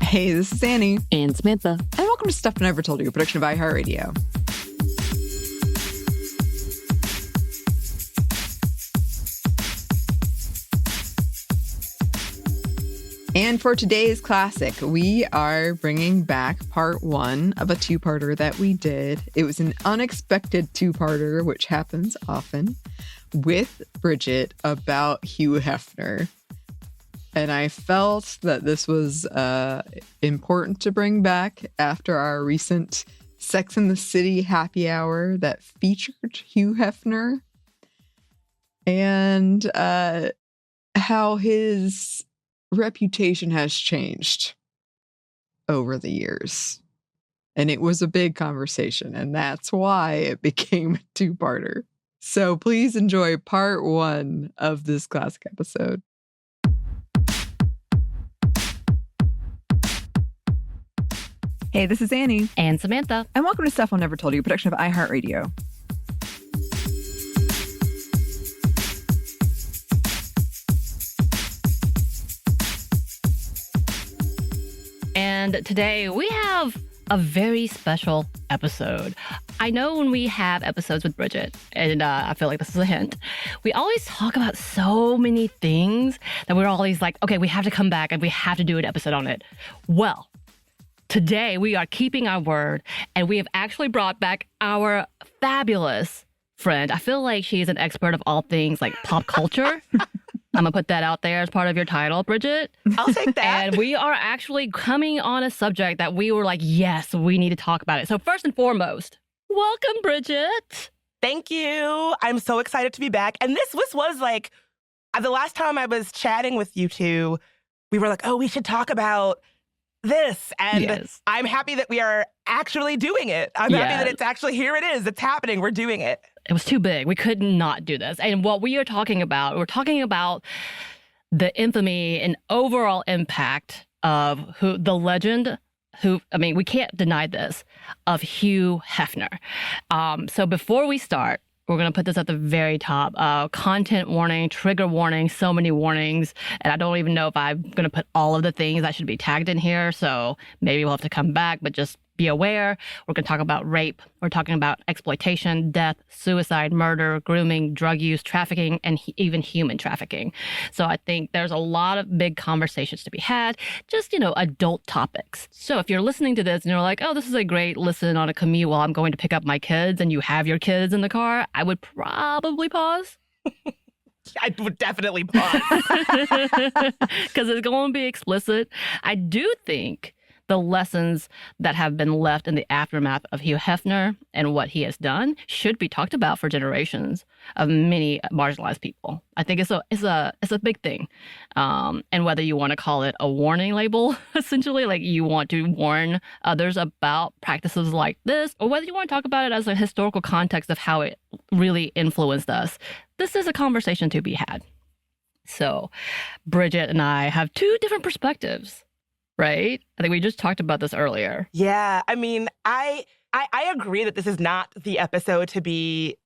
Hey, this is Anney. And Samantha. And welcome to Stuff I Never Told You, a production of iHeartRadio. And for today's classic, we are bringing back part one of a two-parter that we did. It was an unexpected two-parter, which happens often, with Bridget about Hugh Hefner. And I felt that this was important to bring back after our recent Sex and the City happy hour that featured Hugh Hefner. And how his reputation has changed over the years. And it was a big conversation, and that's why it became a two-parter. So please enjoy part one of this classic episode. Hey, this is Anney. And Samantha. And welcome to Stuff I Never Told You, a production of iHeartRadio. And today we have a very special episode. I know when we have episodes with Bridget, and I feel like this is a hint, we always talk about so many things that we're always like, okay, we have to come back and we have to do an episode on it. Well, today we are keeping our word, and we have actually brought back our fabulous friend. I feel like she's an expert of all things like pop culture. I'm going to put that out there as part of your title, Bridget. I'll take that. And we are actually coming on a subject that we were like, yes, we need to talk about it. So first and foremost, welcome, Bridget. Thank you. I'm so excited to be back. And this was like, the last time I was chatting with you two, we were like, oh, we should talk about this. And yes. I'm happy that we are actually doing it. I'm happy that it's actually, here it is. It's happening. We're doing it. It was too big. We could not do this. And what we are talking about, we're talking about the infamy and overall impact of the legend, we can't deny this, of Hugh Hefner. So before we start, we're going to put this at the very top. Content warning, trigger warning, so many warnings. And I don't even know if I'm going to put all of the things that should be tagged in here. So maybe we'll have to come back, but just be aware. We're going to talk about rape. We're talking about exploitation, death, suicide, murder, grooming, drug use, trafficking, and even human trafficking. So I think there's a lot of big conversations to be had, just, adult topics. So if you're listening to this and you're like, oh, this is a great listen on a commute while I'm going to pick up my kids, and you have your kids in the car, I would probably pause. I would definitely pause. Because it's going to be explicit. I do think the lessons that have been left in the aftermath of Hugh Hefner and what he has done should be talked about for generations of many marginalized people. I think it's a big thing. And whether you want to call it a warning label, essentially, like you want to warn others about practices like this, or whether you want to talk about it as a historical context of how it really influenced us, this is a conversation to be had. So Bridget and I have two different perspectives. Right? I think we just talked about this earlier. Yeah. I mean, I agree that this is not the episode to be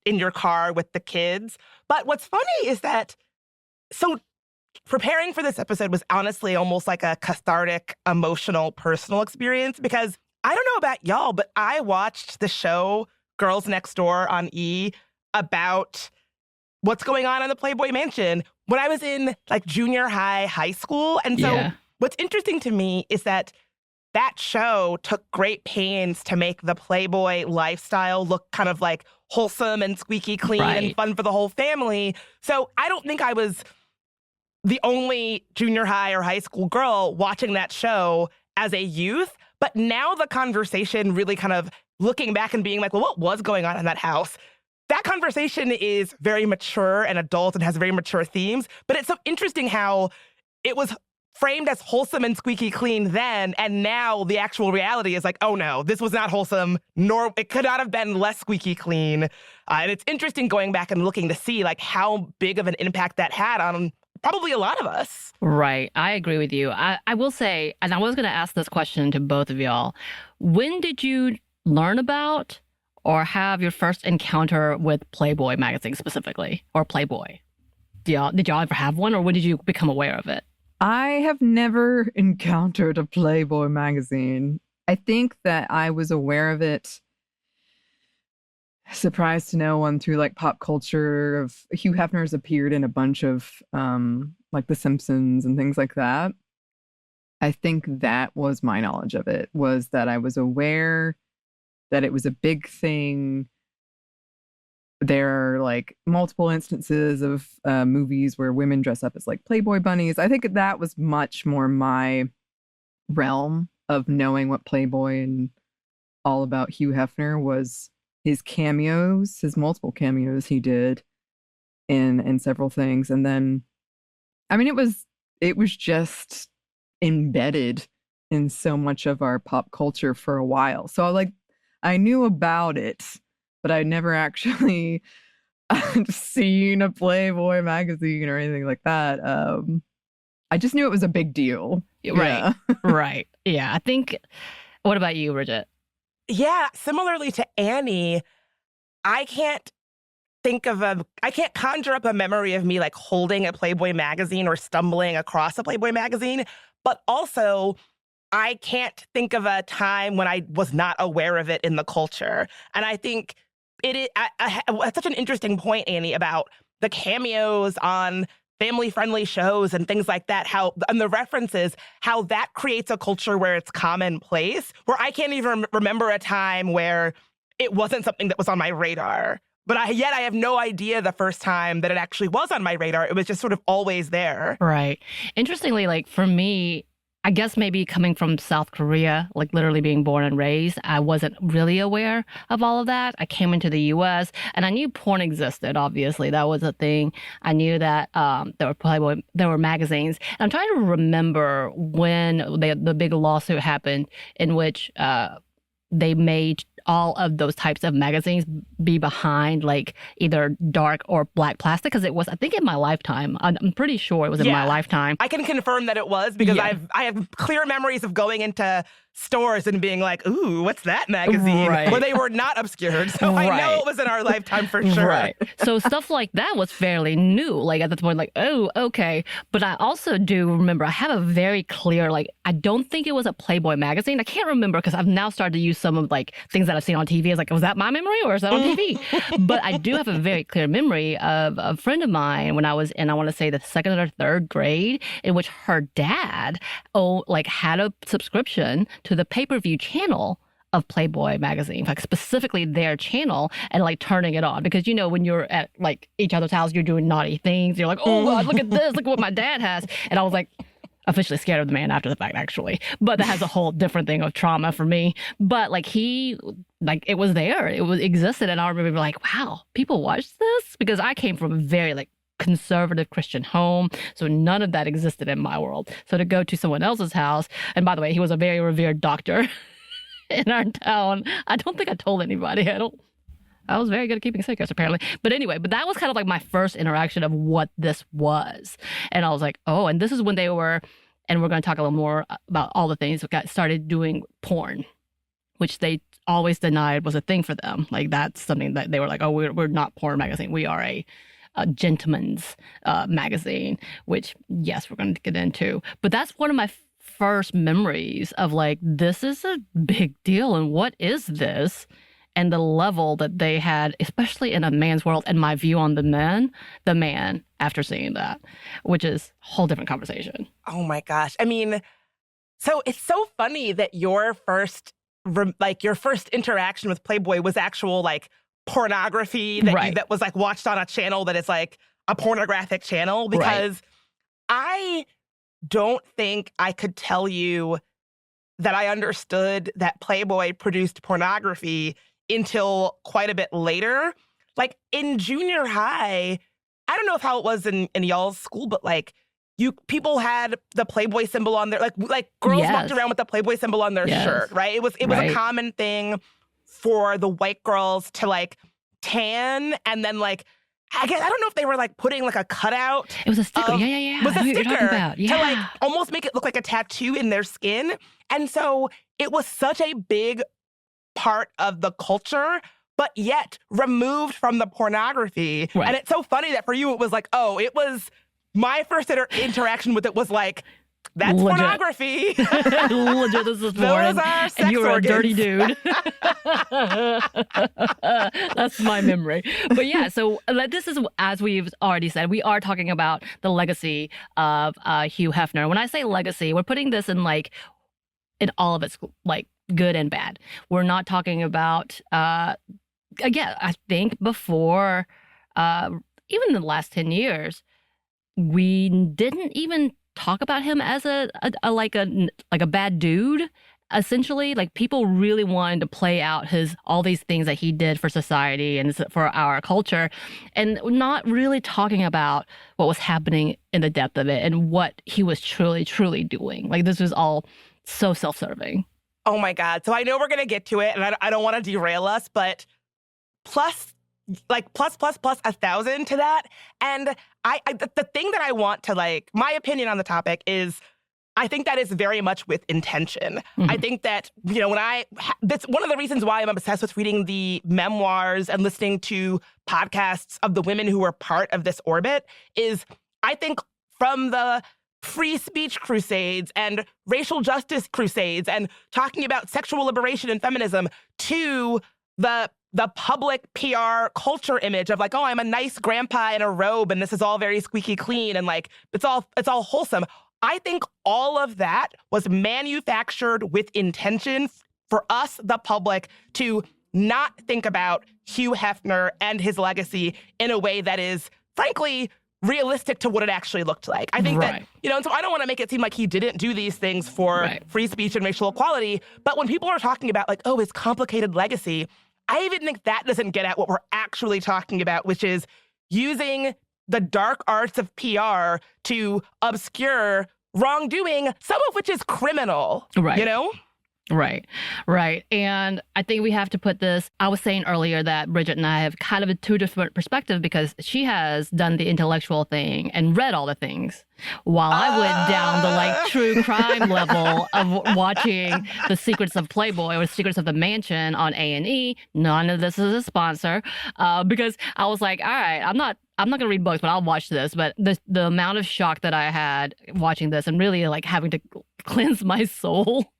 in your car with the kids. But what's funny is that, so preparing for this episode was honestly almost like a cathartic, emotional, personal experience, because I don't know about y'all, but I watched the show Girls Next Door on E! About what's going on in the Playboy Mansion when I was in like junior high school. And so what's interesting to me is that show took great pains to make the Playboy lifestyle look kind of like wholesome and squeaky clean and fun for the whole family. So I don't think I was the only junior high or high school girl watching that show as a youth. But now the conversation really kind of looking back and being like, well, what was going on in that house? That conversation is very mature and adult and has very mature themes. But it's so interesting how it was framed as wholesome and squeaky clean then, and now the actual reality is like, oh no, this was not wholesome, nor it could not have been less squeaky clean. And it's interesting going back and looking to see like how big of an impact that had on probably a lot of us. Right. I agree with you. I will say, and I was going to ask this question to both of y'all, when did you learn about or have your first encounter with Playboy magazine specifically, or Playboy? Did y'all ever have one, or when did you become aware of it? I have never encountered a Playboy magazine. I think that I was aware of it, surprised to no one, through like pop culture. Of Hugh Hefner's appeared in a bunch of like The Simpsons and things like that. I think that was my knowledge of it, was that I was aware that it was a big thing. There are like multiple instances of movies where women dress up as like Playboy bunnies. I think that was much more my realm of knowing what Playboy and all about Hugh Hefner was. His cameos, his multiple cameos he did in several things. And then, I mean, it was just embedded in so much of our pop culture for a while. So like, I knew about it, but I'd never actually seen a Playboy magazine or anything like that. I just knew it was a big deal. Right. Yeah. Right. Yeah. I think, what about you, Bridget? Yeah, similarly to Anney, I can't conjure up a memory of me like holding a Playboy magazine or stumbling across a Playboy magazine. But also, I can't think of a time when I was not aware of it in the culture. And I think it is that's such an interesting point, Anney, about the cameos on family-friendly shows and things like that, and the references, how that creates a culture where it's commonplace, where I can't even remember a time where it wasn't something that was on my radar. But yet I have no idea the first time that it actually was on my radar. It was just sort of always there. Right. Interestingly, like for me, I guess maybe coming from South Korea, like literally being born and raised, I wasn't really aware of all of that. I came into the U.S. and I knew porn existed. Obviously, that was a thing. I knew that there were magazines. And I'm trying to remember when the big lawsuit happened in which they made all of those types of magazines be behind like either dark or black plastic, because it was, I think, in my lifetime. I'm pretty sure it was in my lifetime. I can confirm that it was, because I have clear memories of going into stores and being like, ooh, what's that magazine? Right. Where they were not obscured. So I know it was in our lifetime for sure. Right. So stuff like that was fairly new. Like at that point, like, oh, okay. But I also do remember, I have a very clear, like, I don't think it was a Playboy magazine. I can't remember because I've now started to use some of like things that I've seen on TV. It's like, was that my memory or is that on TV? But I do have a very clear memory of a friend of mine when I was in, I want to say, the second or third grade, in which her dad had a subscription to the pay-per-view channel of Playboy magazine, like specifically their channel, and like turning it on, because when you're at like each other's house, you're doing naughty things. You're like, oh God, look at this, look at what my dad has. And I was like officially scared of the man after the fact, actually. But that has a whole different thing of trauma for me. But like it was there, it existed, and I remember like, wow, people watch this, because I came from a very like conservative Christian home, so none of that existed in my world. So to go to someone else's house, and by the way, he was a very revered doctor in our town. I don't think I told anybody. I was very good at keeping secrets, apparently. But anyway, that was kind of like my first interaction of what this was. And I was like, oh, and this is when they were, and we're going to talk a little more about all the things that got started doing porn, which they always denied was a thing for them. Like that's something that they were like, oh, we're not porn magazine. We are a gentleman's magazine, which, yes, we're going to get into. But that's one of my first memories of like, this is a big deal. And what is this? And the level that they had, especially in a man's world, and my view on the man after seeing that, which is a whole different conversation. Oh my gosh. I mean, so it's so funny that your first interaction with Playboy was actual like pornography that was like watched on a channel that is like a pornographic channel, because I don't think I could tell you that I understood that Playboy produced pornography until quite a bit later. Like in junior high, I don't know how it was in y'all's school, but like people had the Playboy symbol on their, like girls walked around with the Playboy symbol on their shirt, right? It was a common thing for the white girls to like tan, and then like, I don't know if they were like putting like a cutout. It was a sticker. It was a sticker to like almost make it look like a tattoo in their skin. And so it was such a big part of the culture, but yet removed from the pornography. Right. And it's so funny that for you, it was like, oh, it was my first interaction with it was like, that's Legit. Pornography. Legit, this is porn. Those are sex and you were organs. a dirty dude. That's my memory. But yeah, so this is, as we've already said, we are talking about the legacy of Hugh Hefner. When I say legacy, we're putting this in all of its like good and bad. We're not talking about, again, I think before, even in the last 10 years, we didn't even talk about him as a bad dude. Essentially, like, people really wanted to play out all these things that he did for society and for our culture, and not really talking about what was happening in the depth of it and what he was truly doing. Like, this was all so self-serving. Oh my God. So I know we're going to get to it, and I don't want to derail us, but plus 1,000 to that. And the thing that I want to, like, my opinion on the topic is, I think that is very much with intention. Mm-hmm. I think that, that's one of the reasons why I'm obsessed with reading the memoirs and listening to podcasts of the women who were part of this orbit is, I think, from the free speech crusades and racial justice crusades and talking about sexual liberation and feminism to the public PR culture image of, like, oh, I'm a nice grandpa in a robe and this is all very squeaky clean and, like, it's all wholesome. I think all of that was manufactured with intention for us, the public, to not think about Hugh Hefner and his legacy in a way that is, frankly, realistic to what it actually looked like. I think that, and so I don't want to make it seem like he didn't do these things for free speech and racial equality. But when people are talking about, like, oh, his complicated legacy, I even think that doesn't get at what we're actually talking about, which is using the dark arts of PR to obscure wrongdoing, some of which is criminal, you know? Right. And I think we have to put this, I was saying earlier that Bridget and I have kind of a two different perspectives because she has done the intellectual thing and read all the things, while I went down the, like, true crime level of watching The Secrets of Playboy or Secrets of the Mansion on A&E. None of this is a sponsor, because I was like, all right, I'm not going to read books, but I'll watch this. But the amount of shock that I had watching this and really, like, having to cleanse my soul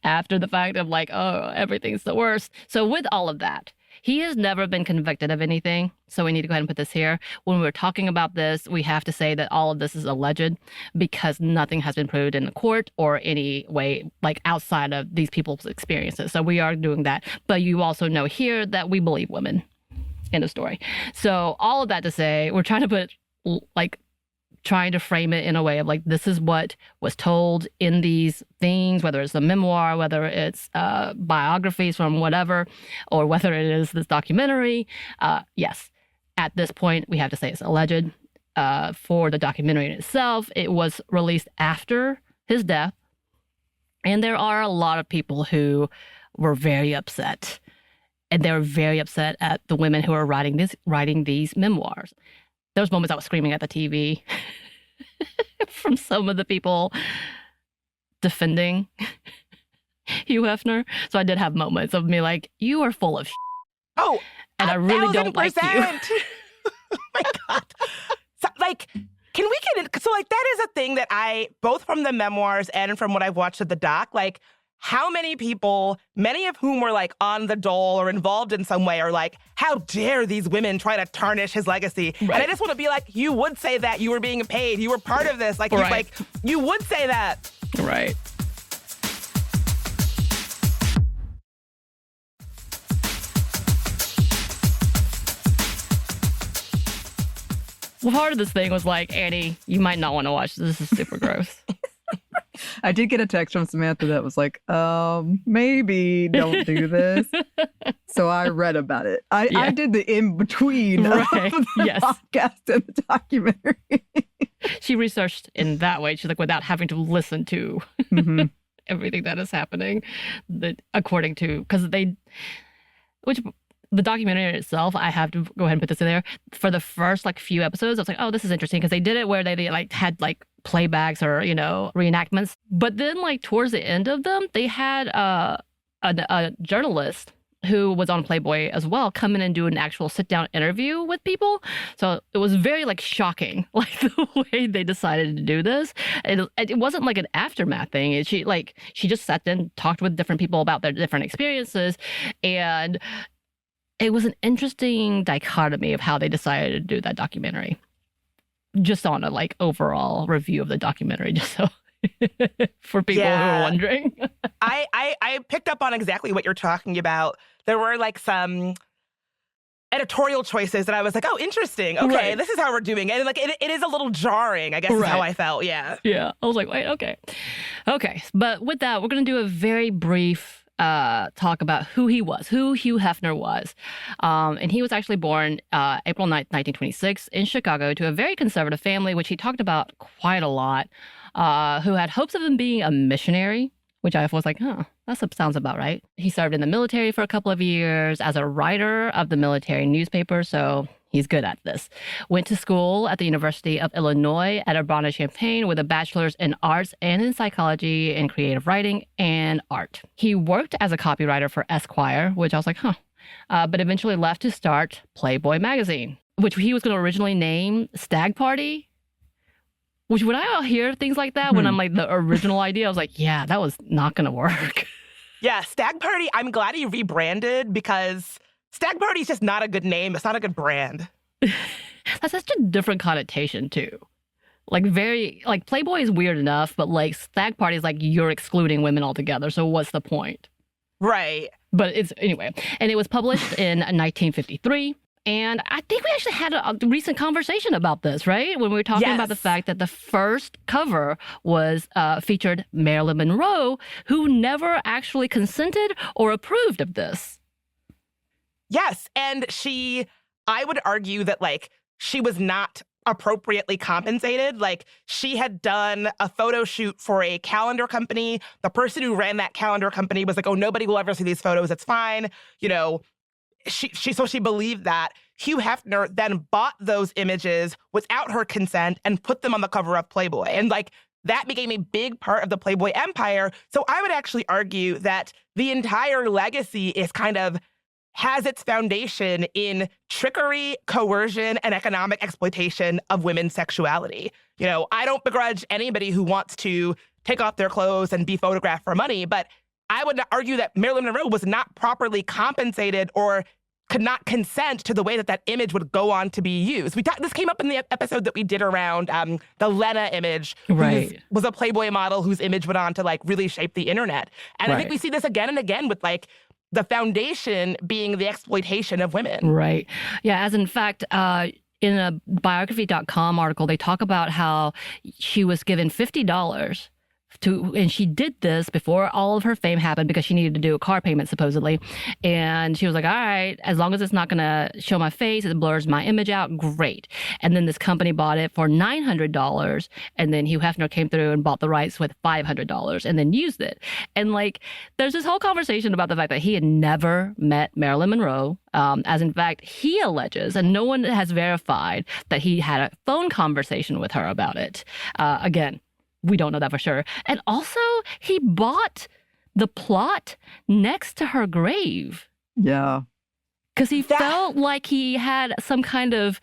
after the fact of, like, oh, everything's the worst. So with all of that, he has never been convicted of anything. So we need to go ahead and put this here. When we're talking about this, we have to say that all of this is alleged because nothing has been proved in the court or any way, like, outside of these people's experiences. So we are doing that. But you also know here that we believe women in the story. So all of that to say, we're trying to frame it in a way of, like, this is what was told in these things, whether it's a memoir, whether it's biographies from whatever, or whether it is this documentary. Yes, at this point, we have to say it's alleged. For the documentary in itself, it was released after his death. And there are a lot of people who were very upset. And they were very upset at the women who are writing these memoirs. There was moments I was screaming at the TV from some of the people defending Hugh Hefner. So I did have moments of me like, you are full of shit. Oh, and I really don't like you. Oh my God. So, like, can we get in? So, like, that is a thing that I, both from the memoirs and from what I've watched of the doc, like, how many people, many of whom were, like, on the dole or involved in some way, are like, how dare these women try to tarnish his legacy? Right. And I just want to be like, you would say that. You were being paid. You were part of this. Like, you would say that. Right. Well, part of this thing was like, Anney, you might not want to watch this. This is super gross. I did get a text from Samantha that was like, maybe don't do this. So I read about it. I did the in-between of the podcast and the documentary. She researched in that way. She's like, without having to listen to everything that is happening, according to, which the documentary itself, I have to go ahead and put this in there. For the first, like, few episodes, I was like, oh, this is interesting, because they did it where they like had, like, playbacks or, reenactments. But then, like, towards the end of them, they had a journalist who was on Playboy as well, come in and do an actual sit-down interview with people. So it was very like shocking, like the way they decided to do this. It wasn't like an aftermath thing. She just sat and talked with different people about their different experiences, and it was an interesting dichotomy of how they decided to do that documentary. Just on a like overall review of the documentary, just so for people who are wondering. I picked up on exactly what you're talking about. There were like some editorial choices that I was like, oh, interesting. Okay, this is how we're doing it. And like it is a little jarring, I guess is how I felt. Yeah. Yeah. I was like, wait, okay. But with that, we're gonna do a very brief talk about who he was, who Hugh Hefner was. And he was actually born April 9th, 1926 in Chicago to a very conservative family, which he talked about quite a lot, who had hopes of him being a missionary, which I was like, that sounds about right. He served in the military for a couple of years as a writer of the military newspaper, so he's good at this. Went to school at the University of Illinois at Urbana-Champaign with a bachelor's in arts and in psychology and creative writing and art. He worked as a copywriter for Esquire, which I was like, but eventually left to start Playboy magazine, which he was going to originally name Stag Party. Which when I hear things like that, when I'm like the original idea, I was like, yeah, that was not going to work. Yeah, Stag Party, I'm glad he rebranded because Stag Party is just not a good name. It's not a good brand. That's such a different connotation, too. Like, Playboy is weird enough, but, like, Stag Party is like you're excluding women altogether, so what's the point? Right. But anyway. And it was published in 1953. And I think we actually had a recent conversation about this, right? When we were talking about the fact that the first cover was featured Marilyn Monroe, who never actually consented or approved of this. Yes. And I would argue that, like, she was not appropriately compensated. Like, she had done a photo shoot for a calendar company. The person who ran that calendar company was like, oh, nobody will ever see these photos. It's fine. You know, she believed that. Hugh Hefner then bought those images without her consent and put them on the cover of Playboy. And like that became a big part of the Playboy empire. So I would actually argue that the entire legacy has its foundation in trickery, coercion, and economic exploitation of women's sexuality. You know, I don't begrudge anybody who wants to take off their clothes and be photographed for money, but I would argue that Marilyn Monroe was not properly compensated or could not consent to the way that image would go on to be used. This came up in the episode that we did around the Lena image, right? Was a Playboy model whose image went on to like really shape the internet. And I think we see this again and again with like the foundation being the exploitation of women. Right. Yeah, as in fact, in a biography.com article, they talk about how she was given $50 and she did this before all of her fame happened because she needed to do a car payment supposedly. And she was like, all right, as long as it's not going to show my face, it blurs my image out, great. And then this company bought it for $900. And then Hugh Hefner came through and bought the rights with $500 and then used it. And like, there's this whole conversation about the fact that he had never met Marilyn Monroe. As in fact, he alleges, and no one has verified, that he had a phone conversation with her about it. Again, we don't know that for sure. And also, he bought the plot next to her grave. Yeah. Because he felt like he had some kind of,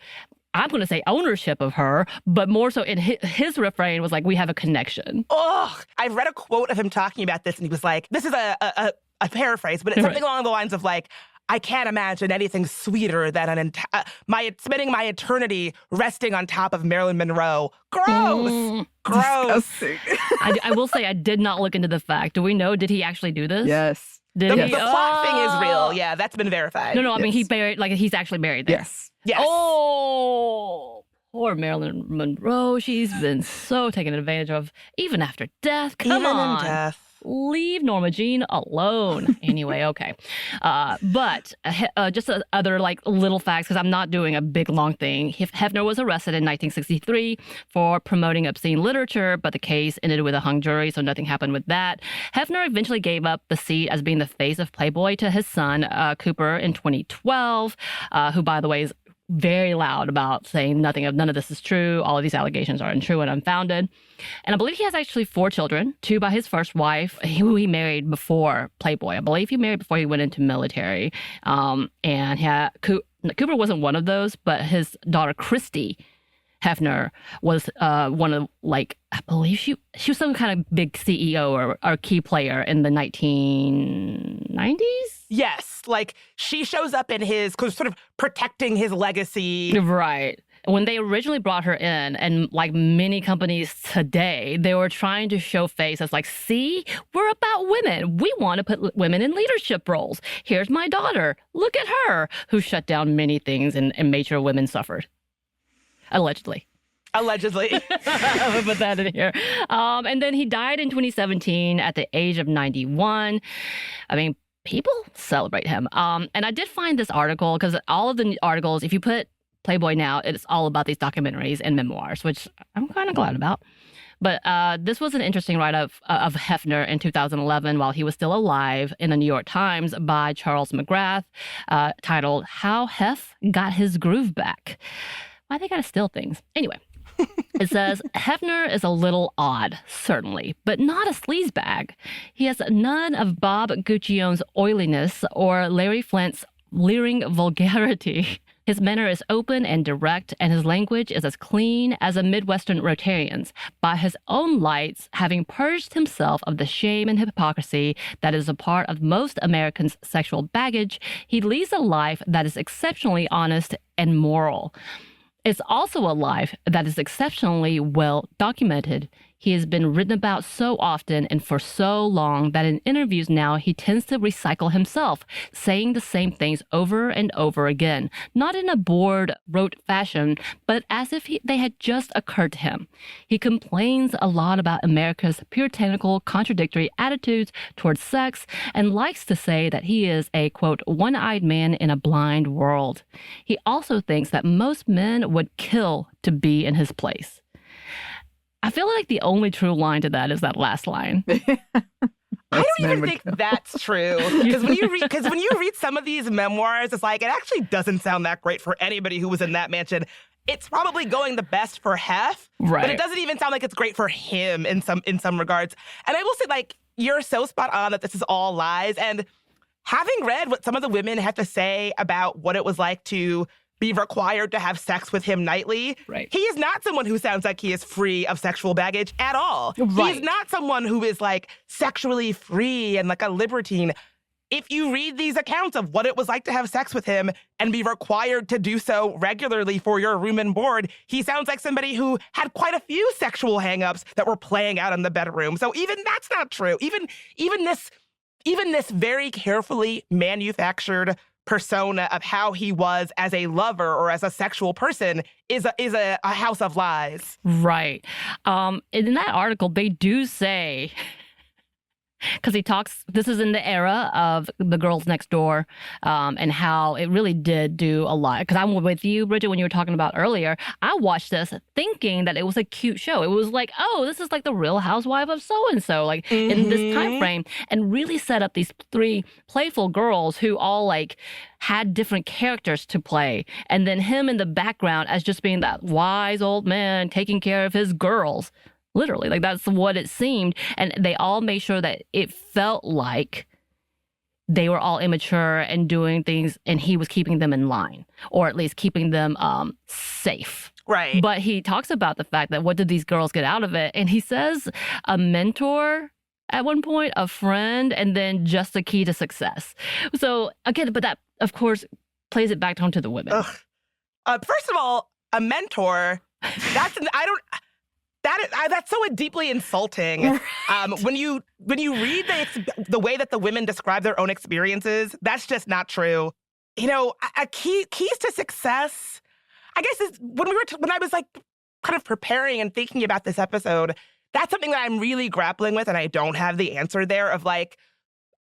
I'm going to say ownership of her, but more so in his refrain was like, we have a connection. Oh, I read a quote of him talking about this, and he was like, this is a paraphrase, but it's something along the lines of like, I can't imagine anything sweeter than spending my eternity resting on top of Marilyn Monroe. Gross. Gross. I will say I did not look into the fact. Do we know, did he actually do this? Yes. The plot thing is real. Yeah, that's been verified. No, I mean, he's actually buried there. Yes. Oh, poor Marilyn Monroe. She's been so taken advantage of, even after death. Come on. Even in death. Leave Norma Jean alone. Anyway, okay. But just other like little facts, because I'm not doing a big long thing. Hefner was arrested in 1963 for promoting obscene literature, but the case ended with a hung jury, so nothing happened with that. Hefner eventually gave up the seat as being the face of Playboy to his son, Cooper, in 2012, who, by the way, is very loud about saying none of this is true. All of these allegations are untrue and unfounded. And I believe he has actually 4 children, 2 by his first wife, who he married before Playboy. I believe he married before he went into military. And Cooper wasn't one of those, but his daughter, Christy Hefner, was one of, like, I believe she was some kind of big CEO or key player in the 1990s. Yes, like she shows up in his, sort of protecting his legacy. Right. When they originally brought her in, and like many companies today, they were trying to show face as like, see, we're about women. We want to put women in leadership roles. Here's my daughter. Look at her, who shut down many things and made sure women suffered. Allegedly. Allegedly. I'll put that in here. And then he died in 2017 at the age of 91. I mean, people celebrate him. And I did find this article, because all of the articles, if you put Playboy now, it's all about these documentaries and memoirs, which I'm kind of glad about. But this was an interesting write-up of Hefner in 2011 while he was still alive in the New York Times by Charles McGrath, titled How Hef Got His Groove Back. Why they gotta steal things? Anyway, it says, Hefner is a little odd, certainly, but not a sleazebag. He has none of Bob Guccione's oiliness or Larry Flint's leering vulgarity. His manner is open and direct, and his language is as clean as a Midwestern Rotarian's. By his own lights, having purged himself of the shame and hypocrisy that is a part of most Americans' sexual baggage, he leads a life that is exceptionally honest and moral. It's also a life that is exceptionally well documented. He has been written about so often and for so long that in interviews now he tends to recycle himself, saying the same things over and over again, not in a bored, rote fashion, but as if they had just occurred to him. He complains a lot about America's puritanical, contradictory attitudes towards sex and likes to say that he is a, quote, one-eyed man in a blind world. He also thinks that most men would kill to be in his place. I feel like the only true line to that is that last line. I don't even think that's true. Because when you read some of these memoirs, it's like, it actually doesn't sound that great for anybody who was in that mansion. It's probably going the best for Hef, right, but it doesn't even sound like it's great for him in some regards. And I will say, like, you're so spot on that this is all lies. And having read what some of the women had to say about what it was like to be required to have sex with him nightly. Right. He is not someone who sounds like he is free of sexual baggage at all. Right. He's not someone who is like sexually free and like a libertine. If you read these accounts of what it was like to have sex with him and be required to do so regularly for your room and board, he sounds like somebody who had quite a few sexual hangups that were playing out in the bedroom. So even that's not true. Even this very carefully manufactured persona of how he was as a lover or as a sexual person is a house of lies. Right. In that article, they do say, because he talks, this is in the era of the Girls Next Door, and how it really did do a lot. Because I'm with you, Bridget, when you were talking about earlier, I watched this thinking that it was a cute show. It was like, oh, this is like the Real Housewife of so-and-so, like in this time frame, and really set up these 3 playful girls who all like had different characters to play. And then him in the background as just being that wise old man taking care of his girls. Literally, like that's what it seemed. And they all made sure that it felt like they were all immature and doing things, and he was keeping them in line, or at least keeping them safe. Right. But he talks about the fact that what did these girls get out of it? And he says a mentor at one point, a friend, and then just a key to success. So again, but that, of course, plays it back down to the women. First of all, a mentor, that's so deeply insulting. When you read the way that the women describe their own experiences, that's just not true. You know, keys to success, I guess, is when I was like kind of preparing and thinking about this episode, that's something that I'm really grappling with, and I don't have the answer there. Of like,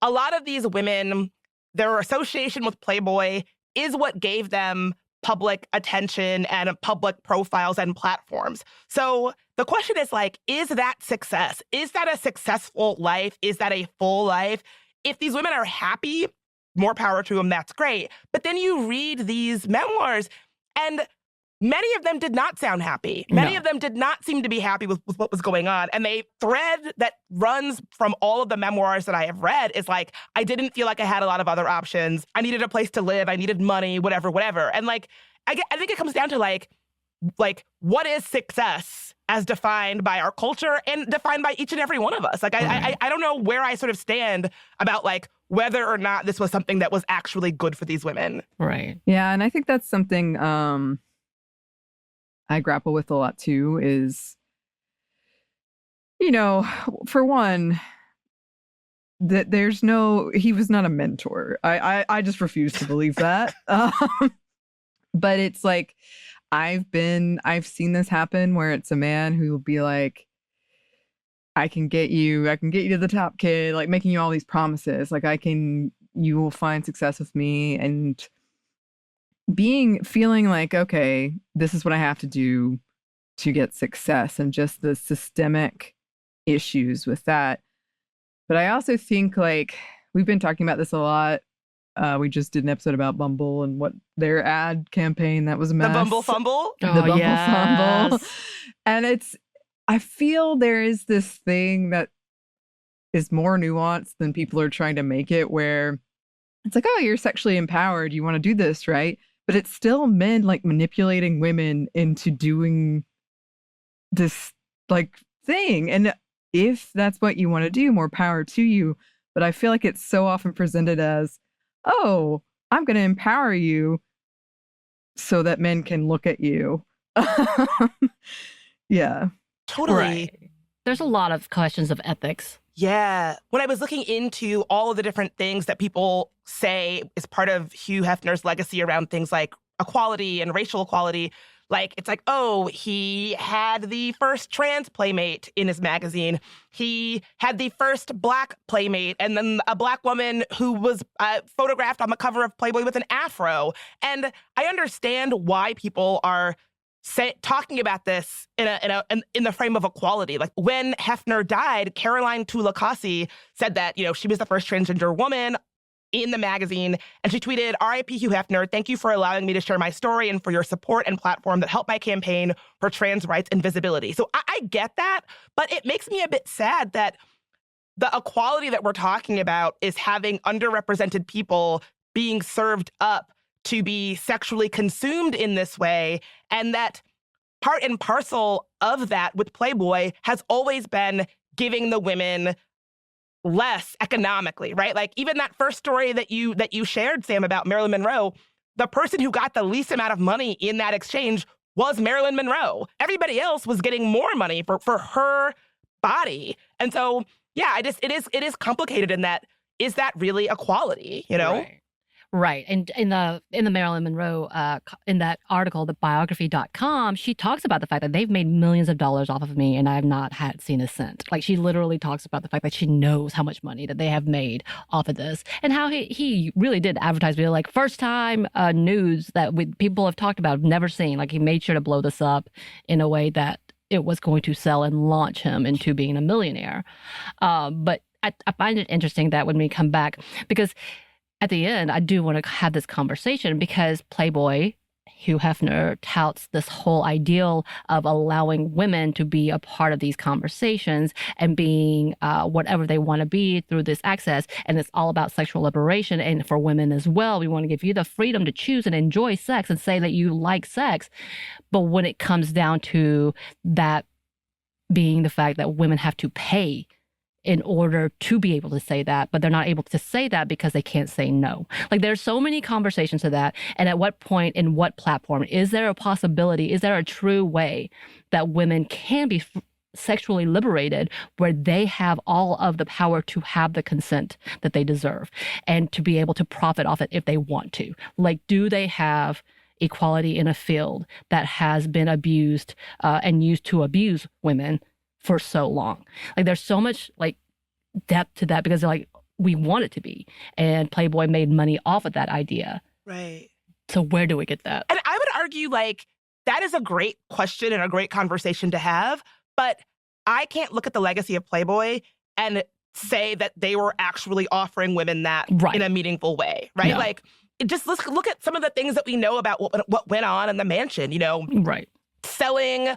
a lot of these women, their association with Playboy is what gave them public attention and public profiles and platforms. So the question is like, is that success? Is that a successful life? Is that a full life? If these women are happy, more power to them, that's great. But then you read these memoirs And many of them did not sound happy. Many of them did not seem to be happy with what was going on. And the thread that runs from all of the memoirs that I have read is like, I didn't feel like I had a lot of other options. I needed a place to live. I needed money, whatever. And like, I think it comes down to like, what is success as defined by our culture and defined by each and every one of us? Like, I don't know where I sort of stand about like whether or not this was something that was actually good for these women. Right. Yeah. And I think that's something I grapple with a lot too is, for one, that he was not a mentor. I just refuse to believe that. But it's like, I've seen this happen where it's a man who will be like, I can get you to the top, kid, like making you all these promises. Like you will find success with me, and feeling like, okay, this is what I have to do to get success, and just the systemic issues with that. But I also think, like, we've been talking about this a lot. We just did an episode about Bumble and what their ad campaign, that was a mess. The Bumble Fumble? The Bumble Fumble. Yes. And I feel there is this thing that is more nuanced than people are trying to make it, where it's like, oh, you're sexually empowered, you want to do this, right? But it's still men like manipulating women into doing this like thing. And if that's what you want to do, more power to you. But I feel like it's so often presented as, oh, I'm going to empower you so that men can look at you. Yeah. Totally. Right. There's a lot of questions of ethics. Yeah. When I was looking into all of the different things that people say is part of Hugh Hefner's legacy around things like equality and racial equality, like, it's like, oh, he had the first trans playmate in his magazine. He had the first Black playmate, and then a Black woman who was photographed on the cover of Playboy with an afro. And I understand why people are talking about this in the frame of equality. Like, when Hefner died, Caroline Tulakasi said that, she was the first transgender woman in the magazine. And she tweeted, "R.I.P. Hugh Hefner, thank you for allowing me to share my story and for your support and platform that helped my campaign for trans rights and visibility." So I get that, but it makes me a bit sad that the equality that we're talking about is having underrepresented people being served up to be sexually consumed in this way, and that part and parcel of that with Playboy has always been giving the women less economically, right? Like, even that first story that you shared, Sam, about Marilyn Monroe, the person who got the least amount of money in that exchange was Marilyn Monroe. Everybody else was getting more money for her body. And so, yeah, it is complicated in that, is that really equality, Right. And in the Marilyn Monroe, in that article, the biography.com, she talks about the fact that they've made millions of dollars off of me and I've not seen a cent. Like, she literally talks about the fact that she knows how much money that they have made off of this, and how he really did advertise me, like, first time news that people have talked about, never seen. Like, he made sure to blow this up in a way that it was going to sell and launch him into being a millionaire. But I find it interesting that when we come back, because at the end, I do want to have this conversation, because Playboy, Hugh Hefner, touts this whole ideal of allowing women to be a part of these conversations and being whatever they want to be through this access. And it's all about sexual liberation. And for women as well, we want to give you the freedom to choose and enjoy sex and say that you like sex. But when it comes down to that being the fact that women have to pay in order to be able to say that, but they're not able to say that because they can't say no. Like, there's so many conversations to that. And at what point, in what platform, is there a possibility, is there a true way that women can be sexually liberated, where they have all of the power to have the consent that they deserve and to be able to profit off it if they want to? Like, do they have equality in a field that has been abused and used to abuse women for so long? Like, there's so much like depth to that, because they're like, we want it to be, and Playboy made money off of that idea. Right. So where do we get that? And I would argue, like, that is a great question and a great conversation to have, but I can't look at the legacy of Playboy and say that they were actually offering women that in a meaningful way, right? No. Like, just let's look at some of the things that we know about what went on in the mansion, Right. selling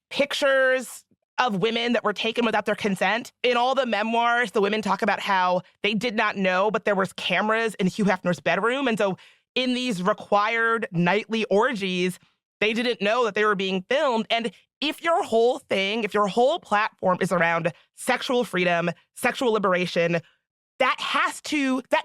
pictures of women that were taken without their consent. In all the memoirs, the women talk about how they did not know, but there was cameras in Hugh Hefner's bedroom. And so in these required nightly orgies, they didn't know that they were being filmed. And if your whole platform is around sexual freedom, sexual liberation, that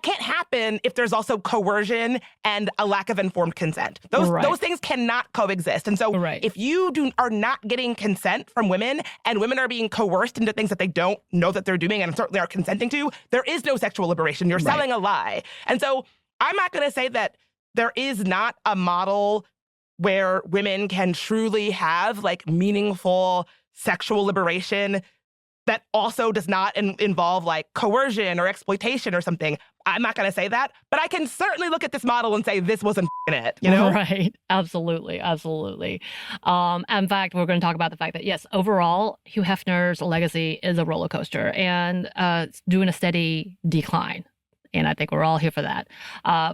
can't happen if there's also coercion and a lack of informed consent. Those things cannot coexist. And so if you are not getting consent from women and women are being coerced into things that they don't know that they're doing and certainly are consenting to, there is no sexual liberation. You're selling a lie. And so I'm not going to say that there is not a model where women can truly have like meaningful sexual liberation that also does not involve like coercion or exploitation or something. I'm not going to say that, but I can certainly look at this model and say this wasn't it, Right. Absolutely. Absolutely. In fact, we're going to talk about the fact that, yes, overall, Hugh Hefner's legacy is a roller coaster and it's doing a steady decline. And I think we're all here for that.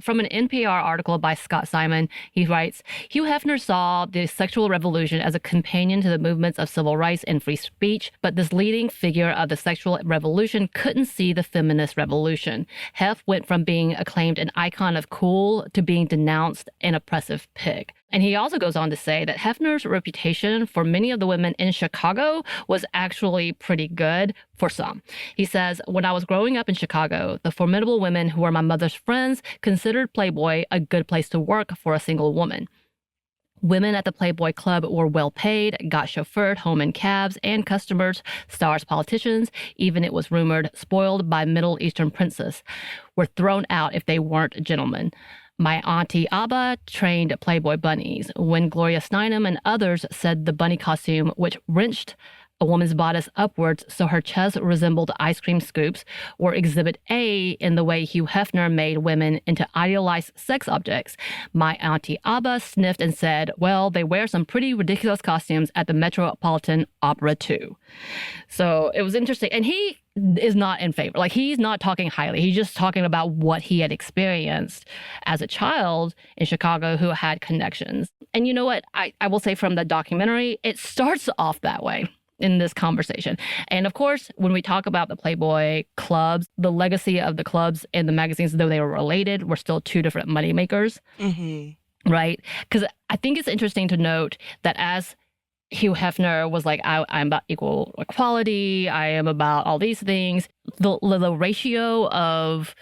From an NPR article by Scott Simon, he writes, Hugh Hefner saw the sexual revolution as a companion to the movements of civil rights and free speech, but this leading figure of the sexual revolution couldn't see the feminist revolution. Hef went from being acclaimed an icon of cool to being denounced an oppressive pig. And he also goes on to say that Hefner's reputation for many of the women in Chicago was actually pretty good for some. He says, when I was growing up in Chicago, the formidable women who were my mother's friends considered Playboy a good place to work for a single woman. Women at the Playboy Club were well paid, got chauffeured home in cabs, and customers, stars, politicians, even it was rumored spoiled by Middle Eastern princes, were thrown out if they weren't gentlemen. My auntie Abba trained Playboy bunnies. When Gloria Steinem and others said the bunny costume, which wrenched a woman's bodice upwards so her chest resembled ice cream scoops, or Exhibit A in the way Hugh Hefner made women into idealized sex objects, my auntie Abba sniffed and said, well, they wear some pretty ridiculous costumes at the Metropolitan Opera too. So it was interesting. And he is not in favor. Like, he's not talking highly. He's just talking about what he had experienced as a child in Chicago who had connections. And you know what? I will say from the documentary, it starts off that way in this conversation. And of course, when we talk about the Playboy clubs, the legacy of the clubs and the magazines, though they were related, were still two different moneymakers, right? Because I think it's interesting to note that as Hugh Hefner was like, I'm about equal equality, I am about all these things, the ratio of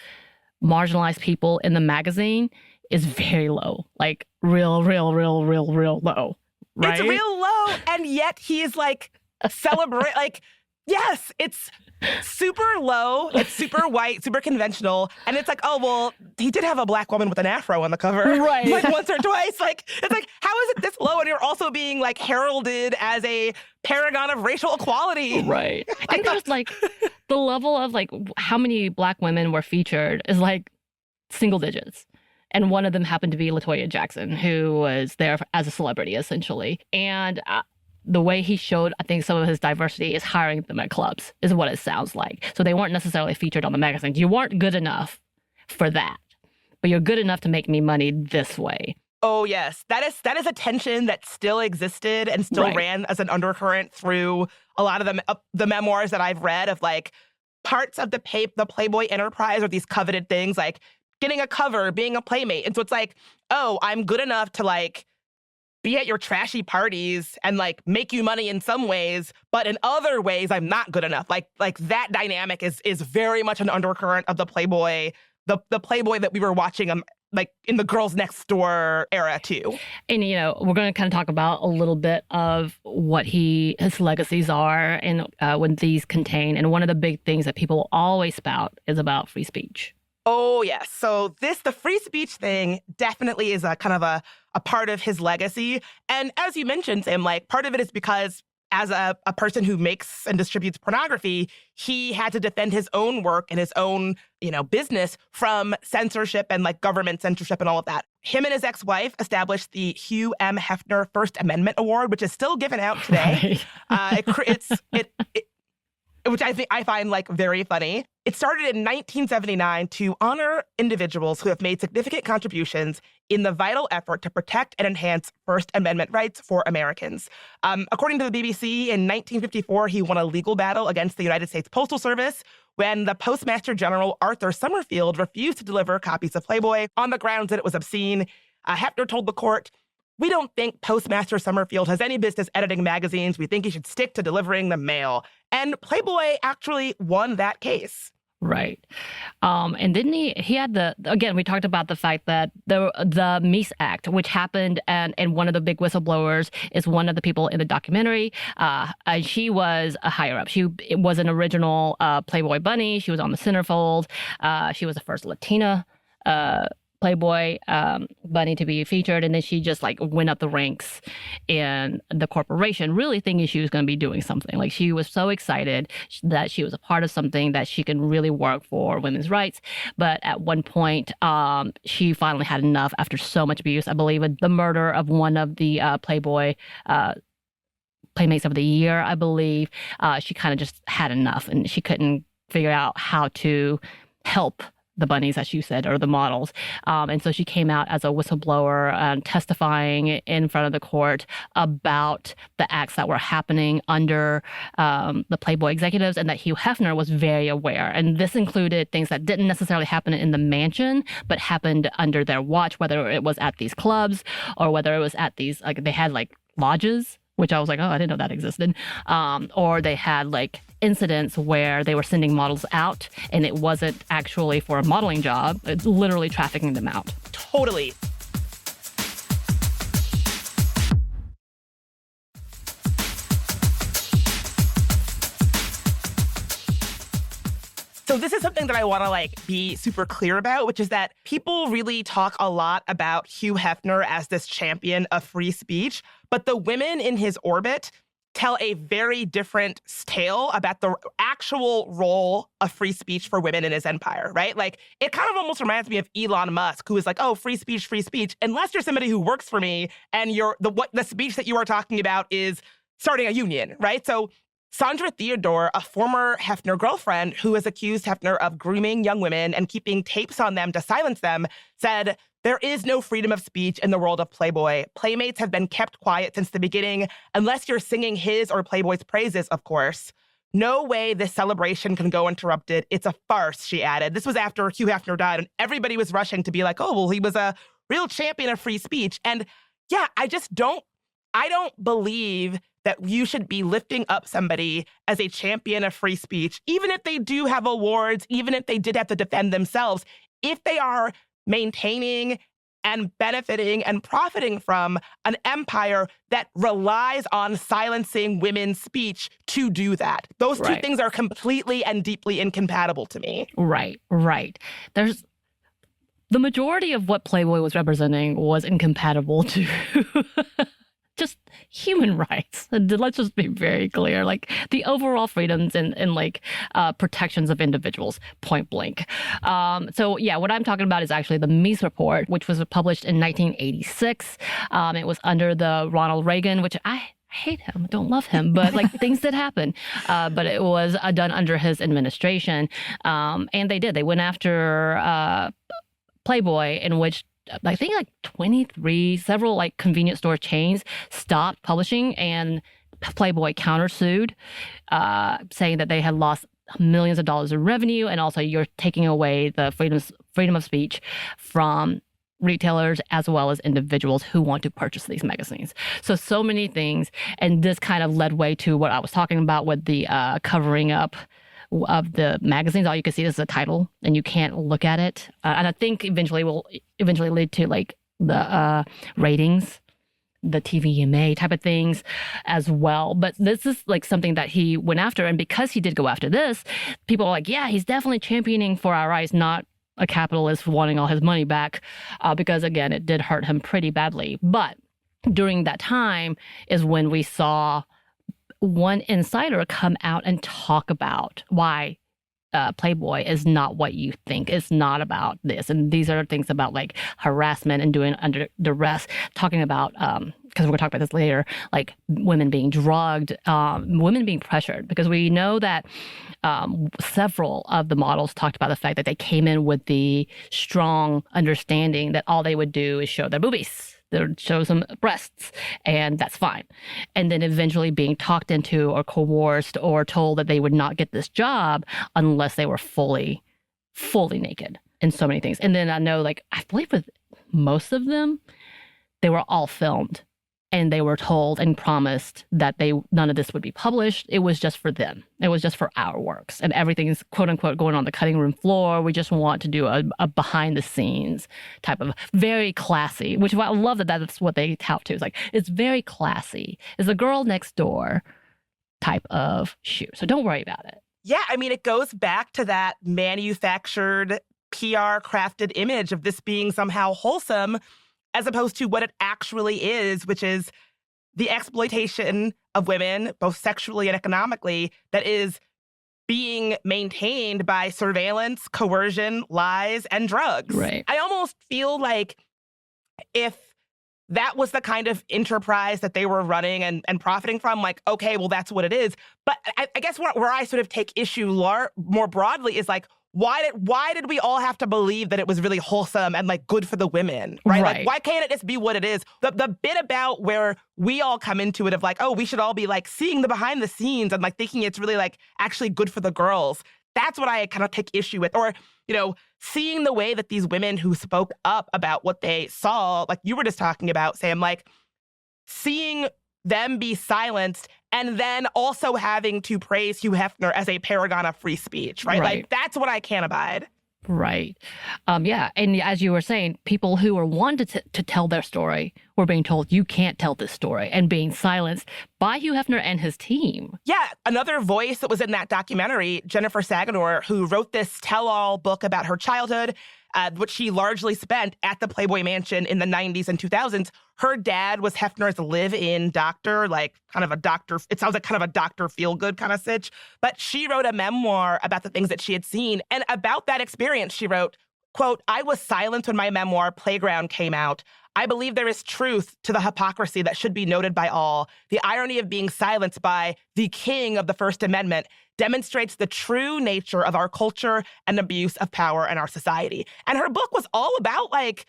marginalized people in the magazine is very low, like real low, right? It's real low, and yet he is like, celebrate, like, yes, it's super low, it's super white, super conventional, and it's like, oh, well, he did have a black woman with an afro on the cover, right? Like once or twice. Like, it's like, how is it this low, and you're also being like heralded as a paragon of racial equality, right? I think there's like the level of like how many black women were featured is like single digits. And one of them happened to be LaToya Jackson, who was there as a celebrity, essentially. And the way he showed, I think, some of his diversity is hiring them at clubs, is what it sounds like. So they weren't necessarily featured on the magazine. You weren't good enough for that, but you're good enough to make me money this way. Oh, yes. That is a tension that still existed and still ran as an undercurrent through a lot of the memoirs that I've read of, like, parts of the Playboy enterprise are these coveted things, like getting a cover, being a playmate. And so it's like, oh, I'm good enough to, like, be at your trashy parties and like make you money in some ways, but in other ways I'm not good enough. Like that dynamic is very much an undercurrent of the Playboy, the Playboy that we were watching like in the Girls Next Door era too. And we're going to kind of talk about a little bit of what his legacies are and what these contain. And one of the big things that people will always spout is about free speech. Oh, yes. So the free speech thing definitely is a kind of a part of his legacy. And as you mentioned, Sam, like part of it is because as a person who makes and distributes pornography, he had to defend his own work and his own, business from censorship and like government censorship and all of that. Him and his ex-wife established the Hugh M. Hefner First Amendment Award, which is still given out today. Right. It which I find like very funny. It started in 1979 to honor individuals who have made significant contributions in the vital effort to protect and enhance First Amendment rights for Americans. According to the BBC, in 1954, he won a legal battle against the United States Postal Service when the Postmaster General Arthur Summerfield refused to deliver copies of Playboy on the grounds that it was obscene. Hefner told the court, "We don't think Postmaster Summerfield has any business editing magazines. We think he should stick to delivering the mail." And Playboy actually won that case. Right. And didn't he had again, we talked about the fact that the Meese Act, which happened, and one of the big whistleblowers is one of the people in the documentary. And she was a higher up. She was an original Playboy bunny. She was on the centerfold. She was the first Latina Playboy bunny to be featured, and then she just like went up the ranks in the corporation, really thinking she was going to be doing something. Like, she was so excited that she was a part of something that she can really work for women's rights. But at one point, she finally had enough after so much abuse. I believe the murder of one of the Playboy Playmates of the Year, I believe. She kind of just had enough, and she couldn't figure out how to help the bunnies, as you said, or the models. And so she came out as a whistleblower, testifying in front of the court about the acts that were happening under the Playboy executives, and that Hugh Hefner was very aware. And this included things that didn't necessarily happen in the mansion, but happened under their watch, whether it was at these clubs or whether it was at these, like, they had like lodges, which I was like, oh, I didn't know that existed. Or they had like incidents where they were sending models out and it wasn't actually for a modeling job. It's literally trafficking them out. Totally. So this is something that I want to like be super clear about, which is that people really talk a lot about Hugh Hefner as this champion of free speech, but the women in his orbit tell a very different tale about the actual role of free speech for women in his empire, right? Like, it kind of almost reminds me of Elon Musk, who is like, oh, free speech, unless you're somebody who works for me and the speech that you are talking about is starting a union, right? So Sandra Theodore, a former Hefner girlfriend who has accused Hefner of grooming young women and keeping tapes on them to silence them, said, "There is no freedom of speech in the world of Playboy. Playmates have been kept quiet since the beginning, unless you're singing his or Playboy's praises, of course. No way this celebration can go interrupted. It's a farce," she added. This was after Hugh Hefner died, and everybody was rushing to be like, oh, well, he was a real champion of free speech. And yeah, I don't believe that you should be lifting up somebody as a champion of free speech, even if they do have awards, even if they did have to defend themselves, if they are maintaining and benefiting and profiting from an empire that relies on silencing women's speech to do that. Those two things are completely and deeply incompatible to me. Right. There's the majority of what Playboy was representing was incompatible to just human rights. Let's just be very clear. Like, the overall freedoms and like protections of individuals, point blank. So yeah, what I'm talking about is actually the Meese Report, which was published in 1986. It was under the Ronald Reagan, which I hate him, I don't love him, but like things did happen. But it was done under his administration. And they went after Playboy, in which I think like 23, several like convenience store chains stopped publishing, and Playboy countersued, saying that they had lost millions of dollars in revenue, and also you're taking away the freedom of speech from retailers as well as individuals who want to purchase these magazines. So many things, and this kind of led way to what I was talking about with the covering up of the magazines. All you can see is the title, and you can't look at it. And I think eventually will lead to like the ratings, the TVMA type of things as well. But this is like something that he went after, and because he did go after this, people are like, yeah, he's definitely championing for our rights, not a capitalist wanting all his money back, because again, it did hurt him pretty badly. But during that time is when we saw one insider come out and talk about why Playboy is not what you think. It's not about this. And these are things about like harassment and doing under duress, talking about because we're going to talk about this later, like women being drugged, women being pressured, because we know that several of the models talked about the fact that they came in with the strong understanding that all they would do is show their boobies. They would show some breasts, and that's fine. And then eventually being talked into or coerced or told that they would not get this job unless they were fully naked in so many things. And then I know, like, I believe with most of them, they were all filmed and they were told and promised that none of this would be published. It was just for them. It was just for our works, and everything is quote unquote going on the cutting room floor. We just want to do a behind the scenes type of very classy, which I love that's what they tout to. It's like, it's very classy. It's a girl next door type of shoot. So don't worry about it. Yeah, I mean, it goes back to that manufactured PR crafted image of this being somehow wholesome, as opposed to what it actually is, which is the exploitation of women, both sexually and economically, that is being maintained by surveillance, coercion, lies, and drugs. Right. I almost feel like if that was the kind of enterprise that they were running and profiting from, like, okay, well, that's what it is. But I guess where I sort of take issue more broadly is like, why did we all have to believe that it was really wholesome and like good for the women, right? Like, why can't it just be what it is? The bit about where we all come into it of like, oh, we should all be like seeing the behind the scenes and like thinking it's really like actually good for the girls. That's what I kind of take issue with. Or, you know, seeing the way that these women who spoke up about what they saw, like you were just talking about, Sam, like seeing them be silenced and then also having to praise Hugh Hefner as a paragon of free speech, right? Like, that's what I can't abide. Right. Yeah. And as you were saying, people who were wanted to tell their story were being told, you can't tell this story, and being silenced by Hugh Hefner and his team. Yeah. Another voice that was in that documentary, Jennifer Saganor, who wrote this tell-all book about her childhood, which she largely spent at the Playboy Mansion in the 90s and 2000s. Her dad was Hefner's live-in doctor, like kind of a doctor. It sounds like kind of a Dr. Feelgood kind of sitch. But she wrote a memoir about the things that she had seen. And about that experience, she wrote, quote, "I was silent when my memoir, Playground, came out. I believe there is truth to the hypocrisy that should be noted by all. The irony of being silenced by the king of the First Amendment demonstrates the true nature of our culture and abuse of power in our society." And her book was all about like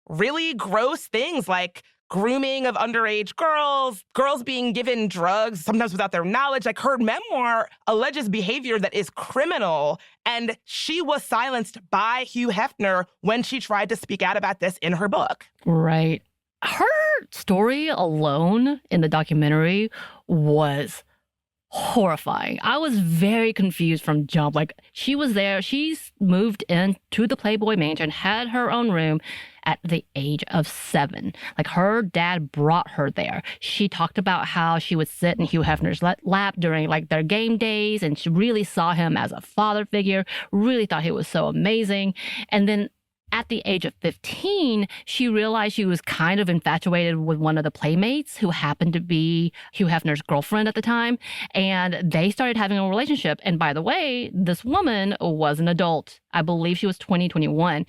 really gross things like grooming of underage girls being given drugs, sometimes without their knowledge. Like, her memoir alleges behavior that is criminal. And she was silenced by Hugh Hefner when she tried to speak out about this in her book. Right. Her story alone in the documentary was horrifying. I was very confused from jump. Like, she was there. She's moved into the Playboy Mansion, had her own room at the age of 7. Like, her dad brought her there. She talked about how she would sit in Hugh Hefner's lap during like their game days, and she really saw him as a father figure, really thought he was so amazing. And then at the age of 15, she realized she was kind of infatuated with one of the playmates who happened to be Hugh Hefner's girlfriend at the time. And they started having a relationship. And by the way, this woman was an adult. I believe she was 20, 21.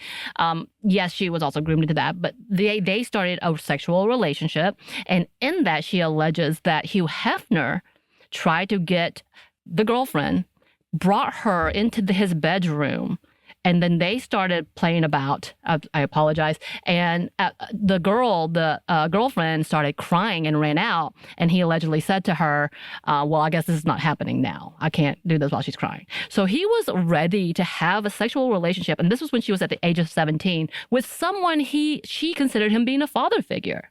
Yes, she was also groomed into that. But they started a sexual relationship. And in that, she alleges that Hugh Hefner tried to get the girlfriend, brought her into his bedroom, and then they started playing about. I apologize. And the girlfriend started crying and ran out. And he allegedly said to her, well, I guess this is not happening now. I can't do this while she's crying. So he was ready to have a sexual relationship. And this was when she was at the age of 17 with someone she considered him being a father figure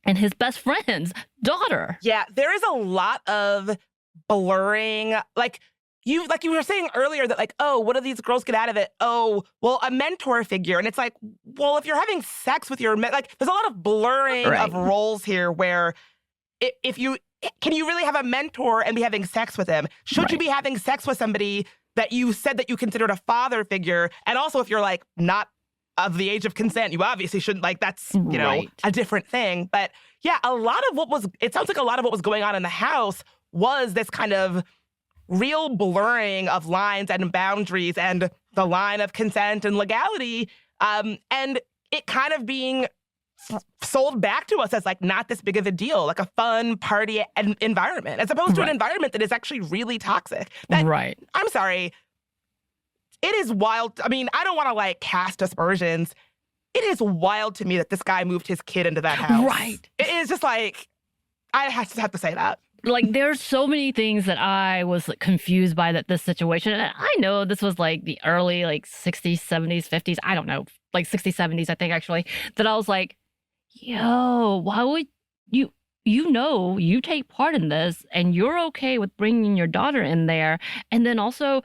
and his best friend's daughter. Yeah, there is a lot of blurring, like you were saying earlier that like, oh, what do these girls get out of it? Oh, well, a mentor figure. And it's like, well, if you're having sex with your like, there's a lot of blurring of roles here where can you really have a mentor and be having sex with him? Should you be having sex with somebody that you said that you considered a father figure? And also, if you're like not of the age of consent, you obviously shouldn't, like, that's, you know, a different thing. But yeah, it sounds like a lot of what was going on in the house was this kind of real blurring of lines and boundaries and the line of consent and legality, and it kind of being sold back to us as like not this big of a deal, like a fun party environment, as opposed to an environment that is actually really toxic. Right. I'm sorry. It is wild. I mean, I don't want to like cast aspersions. It is wild to me that this guy moved his kid into that house. Right. It is just like, I just have to say that. Like, there's so many things that I was like, confused by this situation. And I know this was like the early like 60s, 70s, 50s. I don't know, like 60s, 70s, I think actually, that I was like, yo, why would you take part in this and you're okay with bringing your daughter in there. And then also,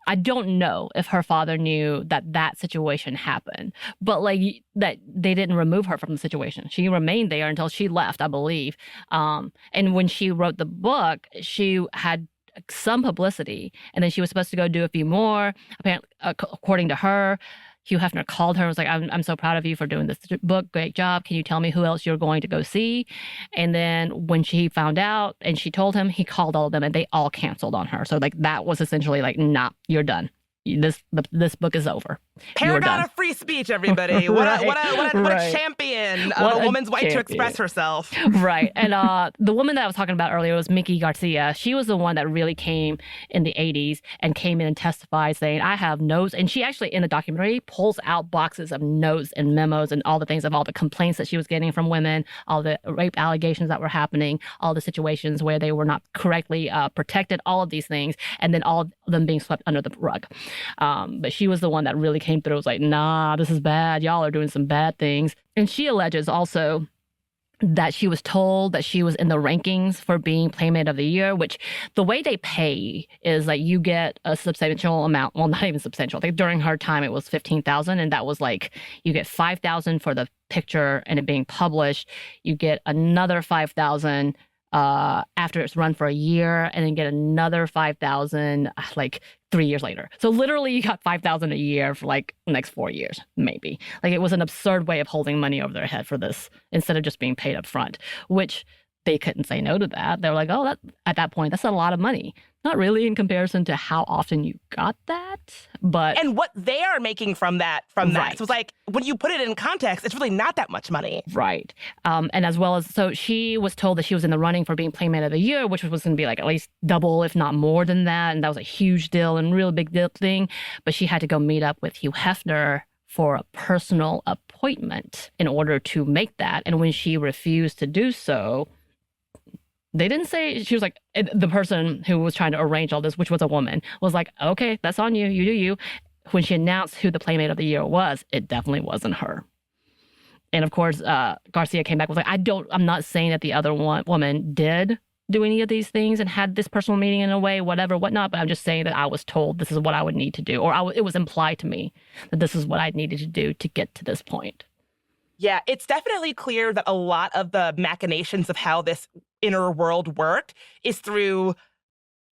I don't know if her father knew that situation happened, but like that they didn't remove her from the situation. She remained there until she left, I believe. And when she wrote the book, she had some publicity, and then she was supposed to go do a few more. Apparently, according to her, Hugh Hefner called her and was like, I'm so proud of you for doing this book. Great job. Can you tell me who else you're going to go see? And then when she found out and she told him, he called all of them and they all canceled on her. So like that was essentially like, nah, you're done. This book is over. Paragon of free speech, everybody. What a champion of a woman's right to express herself. Right. And the woman that I was talking about earlier was Mickey Garcia. She was the one that really came in the 80s and came in and testified saying, I have notes. And she actually, in the documentary, pulls out boxes of notes and memos and all the things of all the complaints that she was getting from women, all the rape allegations that were happening, all the situations where they were not correctly protected, all of these things, and then all of them being swept under the rug. But she was the one that really came through. It was like, nah, this is bad. Y'all are doing some bad things. And she alleges also that she was told that she was in the rankings for being Playmate of the Year, which the way they pay is like you get a substantial amount. Well, not even substantial. I think during her time, it was $15,000. And that was like, you get $5,000 for the picture and it being published. You get another $5,000 after it's run for a year, and then get another $5,000 like 3 years later. So literally you got $5,000 a year for like the next 4 years, maybe. Like it was an absurd way of holding money over their head for this instead of just being paid up front, which they couldn't say no to that. They were like, oh, at that point, that's a lot of money. Not really in comparison to how often you got that, but... And what they are making from that. Right. So it's like, when you put it in context, it's really not that much money. Right. And as well as, so she was told that she was in the running for being Playmate of the Year, which was going to be like at least double, if not more than that. And that was a huge deal and real big deal thing. But she had to go meet up with Hugh Hefner for a personal appointment in order to make that. And when she refused to do so, they didn't say, she was like, the person who was trying to arrange all this, which was a woman, was like, okay, that's on you. You do you. When she announced who the Playmate of the Year was, it definitely wasn't her. And of course, Garcia came back with like, I'm not saying that the other woman did do any of these things and had this personal meeting in a way, whatever, whatnot, but I'm just saying that I was told this is what I would need to do, or it was implied to me that this is what I needed to do to get to this point. Yeah, it's definitely clear that a lot of the machinations of how this inner world worked is through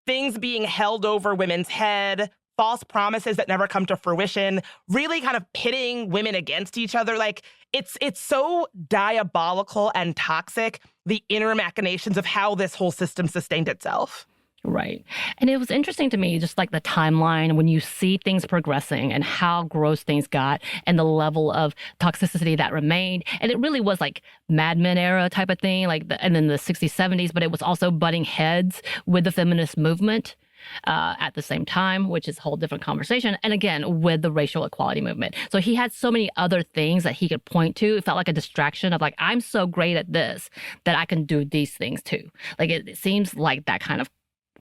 things being held over women's head, false promises that never come to fruition, really kind of pitting women against each other. Like, it's so diabolical and toxic, the inner machinations of how this whole system sustained itself. Right. And it was interesting to me, just like the timeline, when you see things progressing and how gross things got and the level of toxicity that remained. And it really was like Mad Men era type of thing, and then the 60s, 70s, but it was also butting heads with the feminist movement at the same time, which is a whole different conversation. And again, with the racial equality movement. So he had so many other things that he could point to. It felt like a distraction of like, I'm so great at this that I can do these things too. Like it seems like that kind of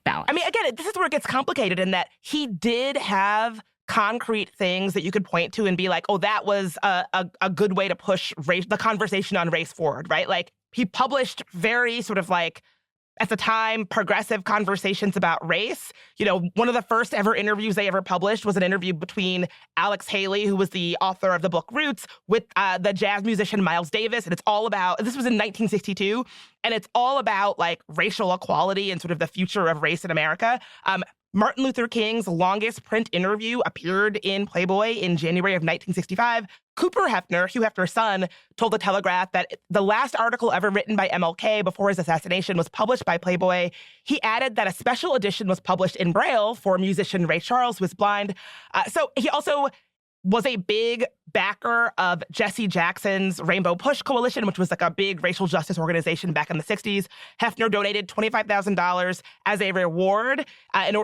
balance. I mean, again, this is where it gets complicated in that he did have concrete things that you could point to and be like, oh, that was a good way to push the conversation on race forward, right? Like, he published very sort of like, at the time, progressive conversations about race. You know, one of the first ever interviews they ever published was an interview between Alex Haley, who was the author of the book Roots, with the jazz musician Miles Davis. And it's all about, this was in 1962, and it's all about like racial equality and sort of the future of race in America. Martin Luther King's longest print interview appeared in Playboy in January of 1965. Cooper Hefner, Hugh Hefner's son, told The Telegraph that the last article ever written by MLK before his assassination was published by Playboy. He added that a special edition was published in Braille for musician Ray Charles, who was blind. So he also was a big backer of Jesse Jackson's Rainbow Push Coalition, which was like a big racial justice organization back in the 60s. Hefner donated $25,000 as a reward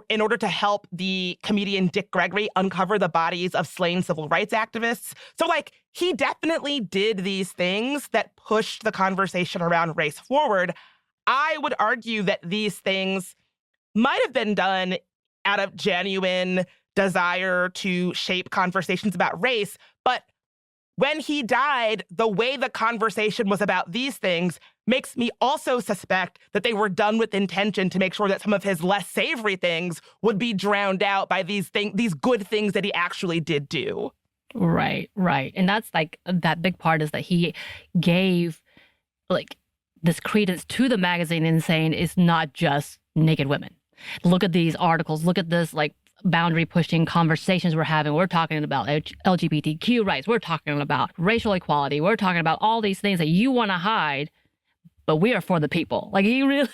in order to help the comedian Dick Gregory uncover the bodies of slain civil rights activists. So, like, he definitely did these things that pushed the conversation around race forward. I would argue that these things might have been done out of genuine desire to shape conversations about race. But when he died, the way the conversation was about these things makes me also suspect that they were done with intention to make sure that some of his less savory things would be drowned out by these good things that he actually did do. Right. And that's like, that big part is that he gave like this credence to the magazine in saying it's not just naked women. Look at these articles. Look at this like boundary pushing conversations we're having. We're talking about LGBTQ rights. We're talking about racial equality. We're talking about all these things that you want to hide, but we are for the people. Like, he really...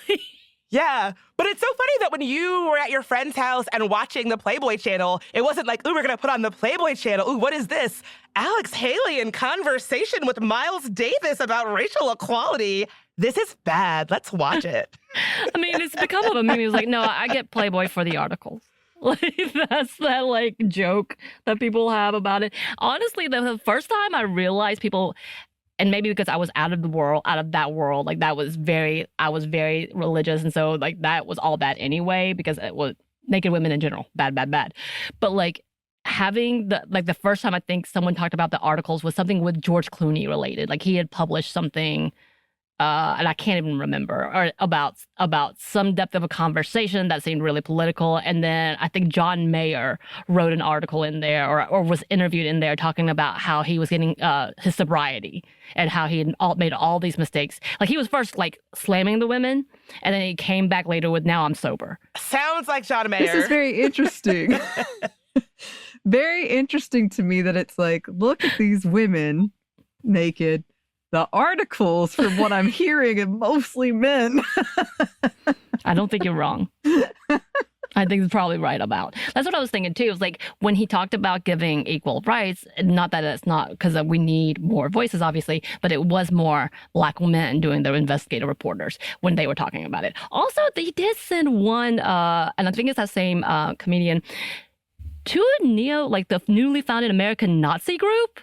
Yeah, but it's so funny that when you were at your friend's house and watching the Playboy channel, it wasn't like, ooh, we're going to put on the Playboy channel. Ooh, what is this? Alex Haley in conversation with Miles Davis about racial equality. This is bad. Let's watch it. I mean, it's become a meme. It's like, no, I get Playboy for the articles. Like, that's that like joke that people have about it. Honestly, the first time I realized people, and maybe because I was out of that world, like I was very religious. And so like that was all bad anyway, because it was naked women in general, bad. But like having the first time I think someone talked about the articles was something with George Clooney related. Like he had published something, and I can't even remember, or about some depth of a conversation that seemed really political. And then I think John Mayer wrote an article in there, or was interviewed in there, talking about how he was getting his sobriety and how he had made all these mistakes. Like he was first like slamming the women, and then he came back later with, now I'm sober. Sounds like John Mayer. This is very interesting. Very interesting to me that it's like, look at these women naked. The articles, from what I'm hearing, are mostly men. I don't think you're wrong. I think it's probably right about. That's what I was thinking too. It was like when he talked about giving equal rights, not that it's not because we need more voices, obviously, but it was more Black men doing the investigative reporters when they were talking about it. Also, they did send one, and I think it's that same comedian, to a the newly founded American Nazi group,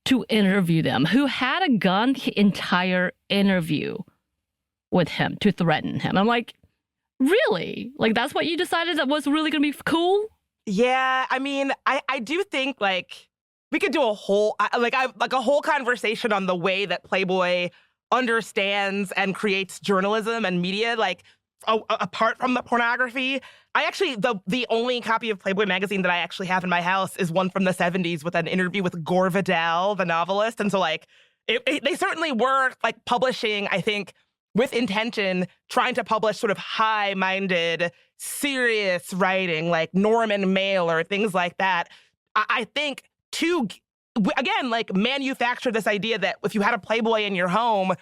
to interview them, who had a gun the entire interview with him to threaten him. I'm like, really? Like, that's what you decided that was really going to be cool? Yeah, I mean, I do think, like, we could do a whole, a whole conversation on the way that Playboy understands and creates journalism and media, like, apart from the pornography. I actually, the only copy of Playboy magazine that I actually have in my house is one from the 70s with an interview with Gore Vidal, the novelist. And so, like, they certainly were, like, publishing, I think, with intention, trying to publish sort of high-minded, serious writing, like Norman Mailer, things like that. I think to, again, like, manufacture this idea that if you had a Playboy in your home,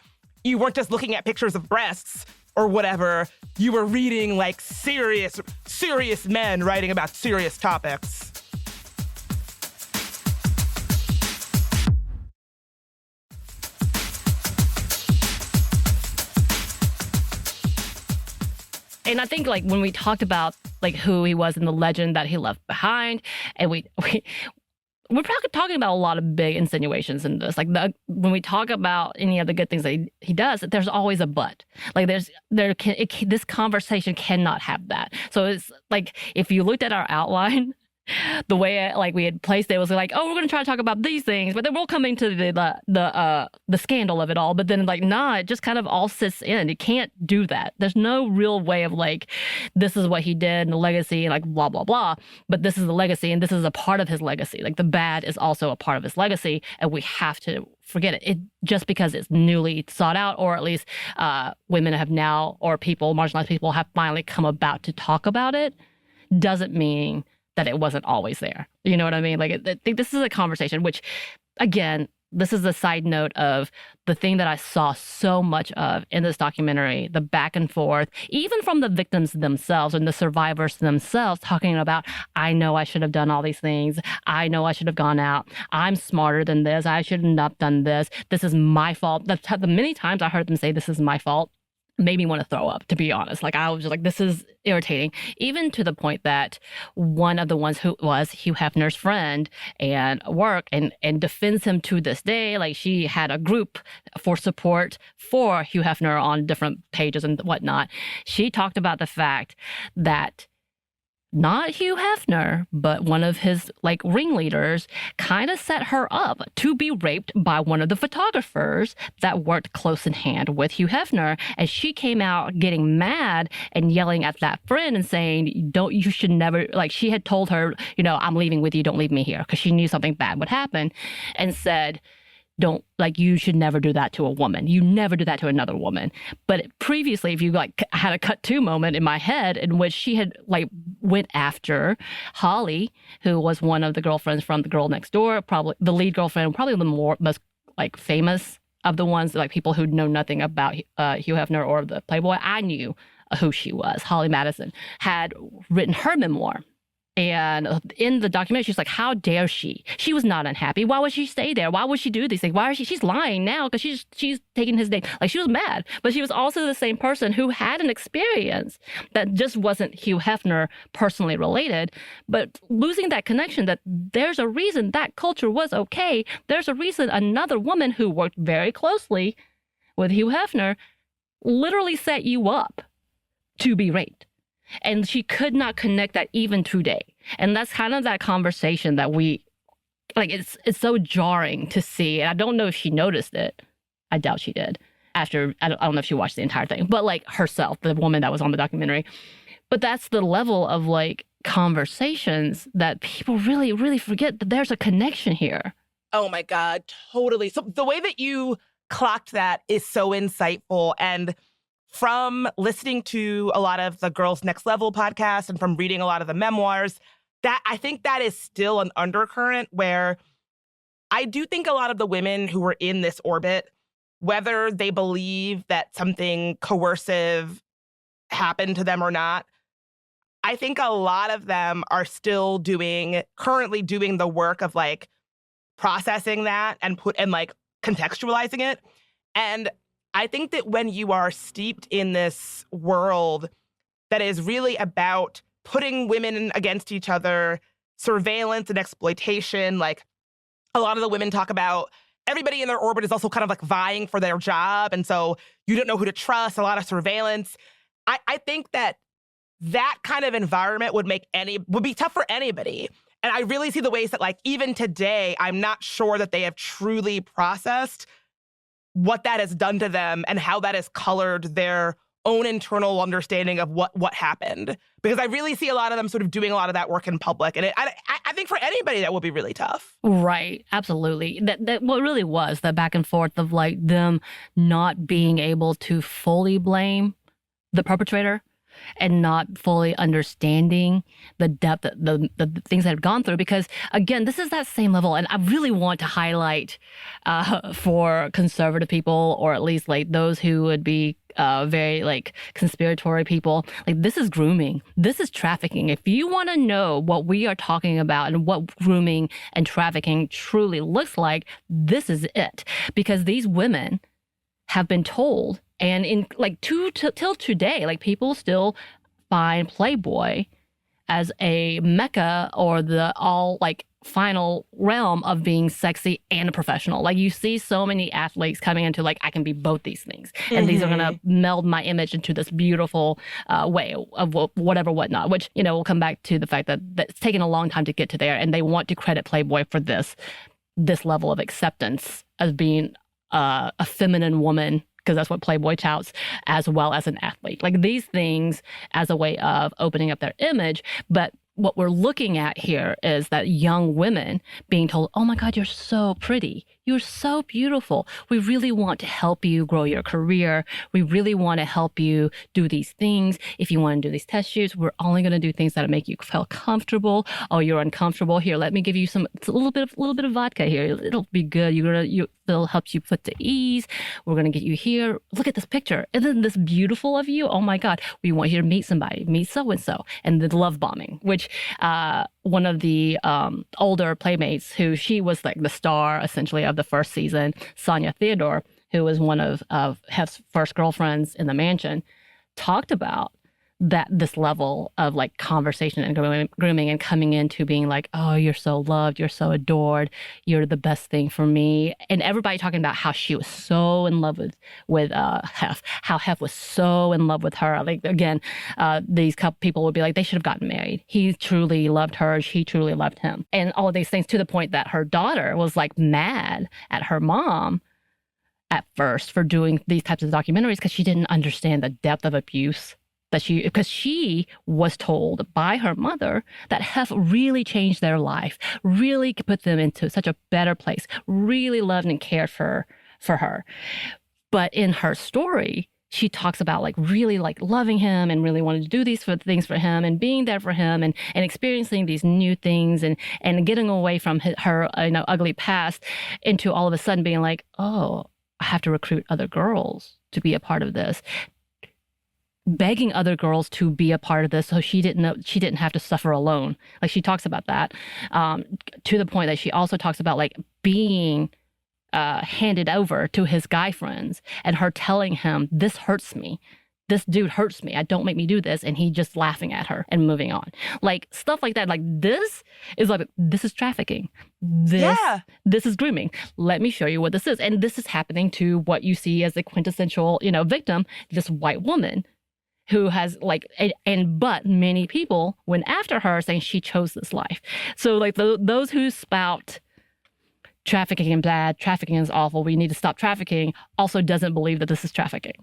you weren't just looking at pictures of breasts or whatever, you were reading like serious men writing about serious topics. And I think like when we talked about like who he was and the legend that he left behind, and we're talking about a lot of big insinuations in this. Like when we talk about any of the good things that he does, there's always a but. Like this conversation cannot have that. So it's like if you looked at our outline, the way we had placed it was like, oh, we're going to try to talk about these things, but then we'll come into the scandal of it all. But then it just kind of all sits in. You can't do that. There's no real way of like, this is what he did and the legacy and like blah, blah, blah. But this is the legacy and this is a part of his legacy. Like the bad is also a part of his legacy, and we have to forget it. Just because it's newly sought out, or at least women have now, or marginalized people have finally come about to talk about it, doesn't mean that it wasn't always there. You know what I mean? Like, I think this is a conversation which, again, this is a side note of the thing that I saw so much of in this documentary, the back and forth, even from the victims themselves and the survivors themselves talking about, I know I should have done all these things. I know I should have gone out. I'm smarter than this. I should have not done this. This is my fault. The many times I heard them say, this is my fault, made me want to throw up, to be honest. Like, I was just like, this is irritating, even to the point that one of the ones who was Hugh Hefner's friend and work and defends him to this day. Like, she had a group for support for Hugh Hefner on different pages and whatnot. She talked about the fact that not Hugh Hefner, but one of his ringleaders kind of set her up to be raped by one of the photographers that worked close in hand with Hugh Hefner. And she came out getting mad and yelling at that friend and saying, you should never, she had told her, I'm leaving with you, don't leave me here, because she knew something bad would happen, and said, you should never do that to a woman. You never do that to another woman. But previously, if you had a cut to moment in my head in which she had went after Holly, who was one of the girlfriends from The Girl Next Door, probably the lead girlfriend, probably the most famous of the ones, people who know nothing about Hugh Hefner or the Playboy. I knew who she was. Holly Madison had written her memoir. And in the documentary, she's like, how dare she? She was not unhappy. Why would she stay there? Why would she do these things? Why is she's lying now because she's taking his name. She was mad, but she was also the same person who had an experience that just wasn't Hugh Hefner personally related, but losing that connection, that there's a reason that culture was okay. There's a reason another woman who worked very closely with Hugh Hefner literally set you up to be raped. And she could not connect that even today. And that's kind of that conversation that we, it's so jarring to see. And I don't know if she noticed it. I doubt she did. After, I don't know if she watched the entire thing, but herself, the woman that was on the documentary. But that's the level of conversations that people really, really forget that there's a connection here. Oh my God, totally. So the way that you clocked that is so insightful. And from listening to a lot of the Girls Next Level podcast and from reading a lot of the memoirs, that I think that is still an undercurrent where I do think a lot of the women who were in this orbit, whether they believe that something coercive happened to them or not, I think a lot of them are still currently doing the work of processing that and contextualizing it. And I think that when you are steeped in this world that is really about putting women against each other, surveillance and exploitation, a lot of the women talk about everybody in their orbit is also kind of vying for their job. And so you don't know who to trust, a lot of surveillance. I think that kind of environment would be tough for anybody. And I really see the ways that even today, I'm not sure that they have truly processed what that has done to them and how that has colored their own internal understanding of what happened. Because I really see a lot of them sort of doing a lot of that work in public. And I think for anybody, that would be really tough. Right. Absolutely. That what really was the back and forth of them not being able to fully blame the perpetrator and not fully understanding the depth, the things that have gone through. Because, again, this is that same level. And I really want to highlight for conservative people, or at least those who would be very conspiratory people, this is grooming. This is trafficking. If you want to know what we are talking about and what grooming and trafficking truly looks like, this is it. Because these women have been told, and in till today, people still find Playboy as a mecca or the all final realm of being sexy and a professional. You see so many athletes coming into I can be both these things, and these are going to meld my image into this beautiful way of whatnot. Which we'll come back to the fact that it's taken a long time to get to there, and they want to credit Playboy for this level of acceptance as being a feminine woman, because that's what Playboy touts, as well as an athlete. These things as a way of opening up their image. But what we're looking at here is that young women being told, oh my God, you're so pretty. You're so beautiful. We really want to help you grow your career. We really want to help you do these things. If you want to do these test shoots, we're only going to do things that make you feel comfortable. Oh, you're uncomfortable. Here, let me give you a little bit of vodka here. It'll be good. It'll help you put to ease. We're going to get you here. Look at this picture. Isn't this beautiful of you? Oh my God. We want you to meet somebody. Meet so-and-so. And the love bombing, which one of the older playmates who she was like the star essentially of the first season, Sonia Theodore, who was one of Hef's first girlfriends in the mansion, talked about that this level of like conversation and grooming and coming into being like, oh, you're so loved, you're so adored, you're the best thing for me. And everybody talking about how she was so in love with Hef, how Hef was so in love with her. Like, again, these couple people would be like, they should have gotten married. He truly loved her. She truly loved him. And all of these things, to the point that her daughter was like mad at her mom at first for doing these types of documentaries because she didn't understand the depth of abuse because she was told by her mother that Hef really changed their life, really put them into such a better place, really loved and cared for her. But in her story, she talks about like really like loving him and really wanted to do these things for him and being there for him and experiencing these new things and getting away from her ugly past into all of a sudden being like, oh, I have to recruit other girls to be a part of this. Begging other girls to be a part of this so she didn't have to suffer alone. Like, she talks about that to the point that she also talks about like being handed over to his guy friends and her telling him, this hurts me. This dude hurts me. Don't make me do this. And he just laughing at her and moving on. Like, stuff like that. Like, this is trafficking. This is grooming. Let me show you what this is. And this is happening to what you see as the quintessential, victim, this white woman who has like, but many people went after her saying she chose this life. So like those who spout trafficking is bad, trafficking is awful, we need to stop trafficking, also doesn't believe that this is trafficking.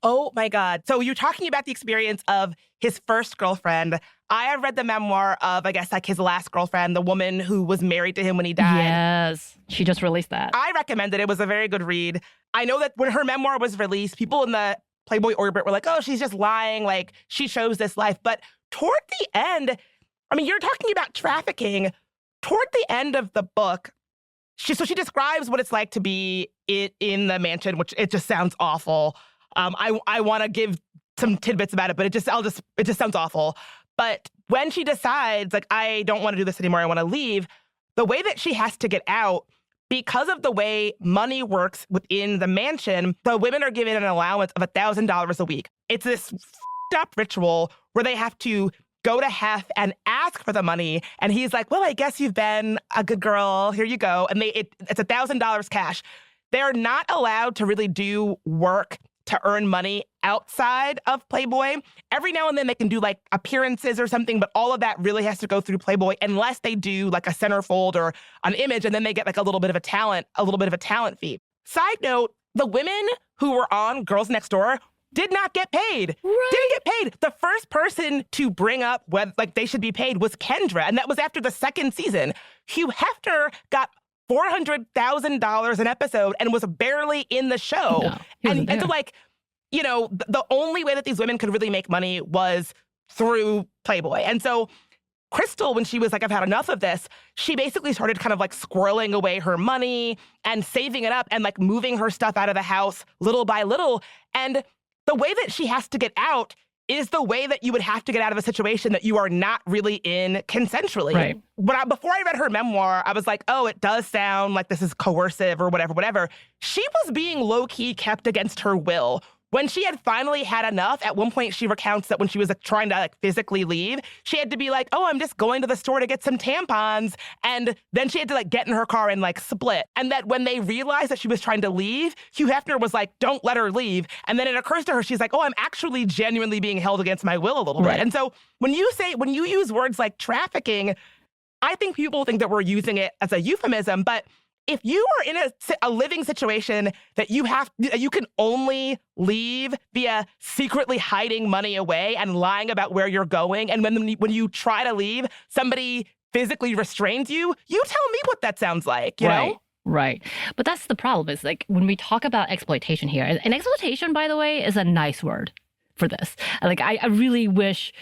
Oh my God. So you're talking about the experience of his first girlfriend. I have read the memoir of, I guess, like his last girlfriend, the woman who was married to him when he died. Yes. She just released that. I recommend it. It was a very good read. I know that when her memoir was released, people in the Playboy orbit were like, oh, she's just lying. Like, she chose this life. But toward the end, I mean, you're talking about trafficking. Toward the end of the book, she describes what it's like to be in the mansion, which it just sounds awful. I want to give some tidbits about it, but it just sounds awful. But when she decides, like, I don't want to do this anymore, I want to leave, the way that she has to get out, because of the way money works within the mansion, the women are given an allowance of $1,000 a week. It's this up ritual where they have to go to Hef and ask for the money. And he's like, well, I guess you've been a good girl. Here you go. And it's $1,000 cash. They're not allowed to really do work to earn money outside of Playboy. Every now and then they can do like appearances or something, but all of that really has to go through Playboy unless they do like a centerfold or an image, and then they get like a little bit of a talent fee. Side note, the women who were on Girls Next Door did not get paid. Right. Didn't get paid. The first person to bring up whether like they should be paid was Kendra, and that was after the second season. Hugh Hefner got $400,000 an episode and was barely in the show. No, and so like, the only way that these women could really make money was through Playboy. And so Crystal, when she was like, I've had enough of this, she basically started kind of like squirreling away her money and saving it up and like moving her stuff out of the house little by little. And the way that she has to get out is the way that you would have to get out of a situation that you are not really in consensually. Right. Before I read her memoir, I was like, oh, it does sound like this is coercive or whatever. She was being low-key kept against her will. When she had finally had enough, at one point she recounts that when she was like, trying to like physically leave, she had to be like, oh, I'm just going to the store to get some tampons. And then she had to like get in her car and like split. And that when they realized that she was trying to leave, Hugh Hefner was like, don't let her leave. And then it occurs to her, she's like, oh, I'm actually genuinely being held against my will a little bit. And so when you use words like trafficking, I think people think that we're using it as a euphemism, but if you are in a living situation that you can only leave via secretly hiding money away and lying about where you're going, and when you try to leave, somebody physically restrains you, you tell me what that sounds like, you know? Right. But that's the problem is like when we talk about exploitation here, and exploitation, by the way, is a nice word for this. Like, I really wish,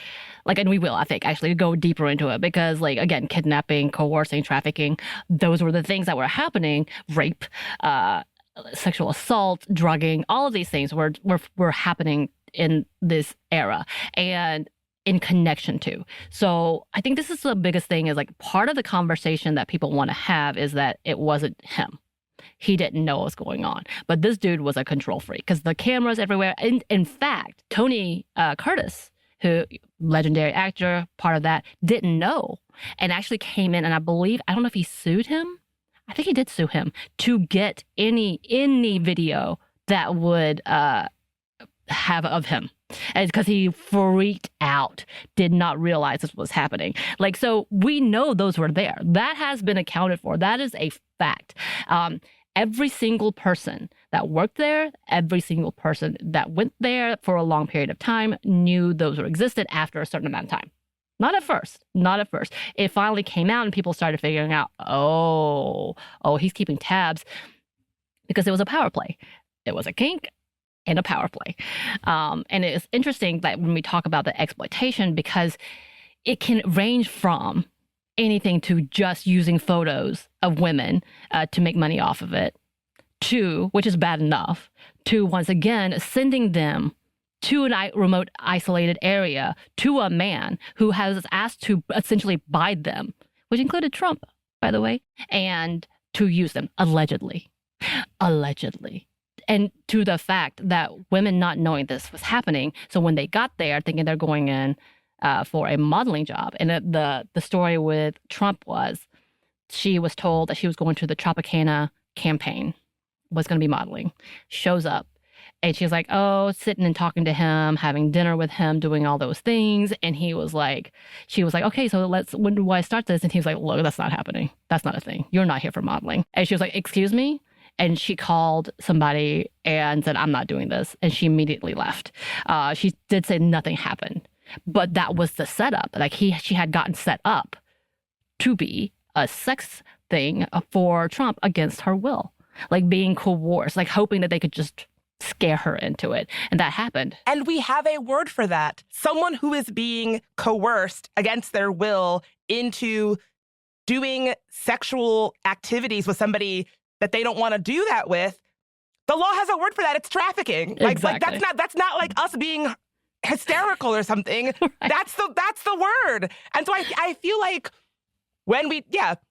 like, and we will, I think, actually go deeper into it because, like, again, kidnapping, coercing, trafficking, those were the things that were happening. Rape, sexual assault, drugging, all of these things were happening in this era and in connection to. So I think this is the biggest thing is like part of the conversation that people want to have is that it wasn't him. He didn't know what was going on. But this dude was a control freak because the cameras everywhere. In fact, Tony Curtis, who legendary actor, part of that, didn't know and actually came in. And I don't know if he sued him. I think he did sue him to get any video that would have of him. And because he freaked out, did not realize this was happening. Like, so we know those were there. That has been accounted for. That is a fact. Every single person that worked there, every single person that went there for a long period of time knew those existed after a certain amount of time. Not at first. It finally came out and people started figuring out, oh, he's keeping tabs because it was a power play. It was a kink and a power play. And it's interesting that when we talk about the exploitation, because it can range from anything to just using photos of women to make money off of it, to, which is bad enough, to once again sending them to a remote, isolated area to a man who has asked to essentially buy them, which included Trump, by the way, and to use them, allegedly. And to the fact that women not knowing this was happening, so when they got there thinking they're going in for a modeling job, and the story with Trump was she was told that she was going to the Tropicana campaign, was going to be modeling, shows up, and she's like, oh, sitting and talking to him, having dinner with him, doing all those things, and she was like, okay, so when do I start this? And he was like, look, that's not happening. That's not a thing. You're not here for modeling. And she was like, excuse me? And she called somebody and said, I'm not doing this. And she immediately left. She did say nothing happened. But that was the setup. Like she had gotten set up to be a sex thing for Trump against her will. Like being coerced, like hoping that they could just scare her into it. And that happened. And we have a word for that. Someone who is being coerced against their will into doing sexual activities with somebody that they don't want to do that with, the law has a word for that. It's trafficking. Exactly. Like that's not like us being hysterical or something. Right. That's the word. And so I feel like when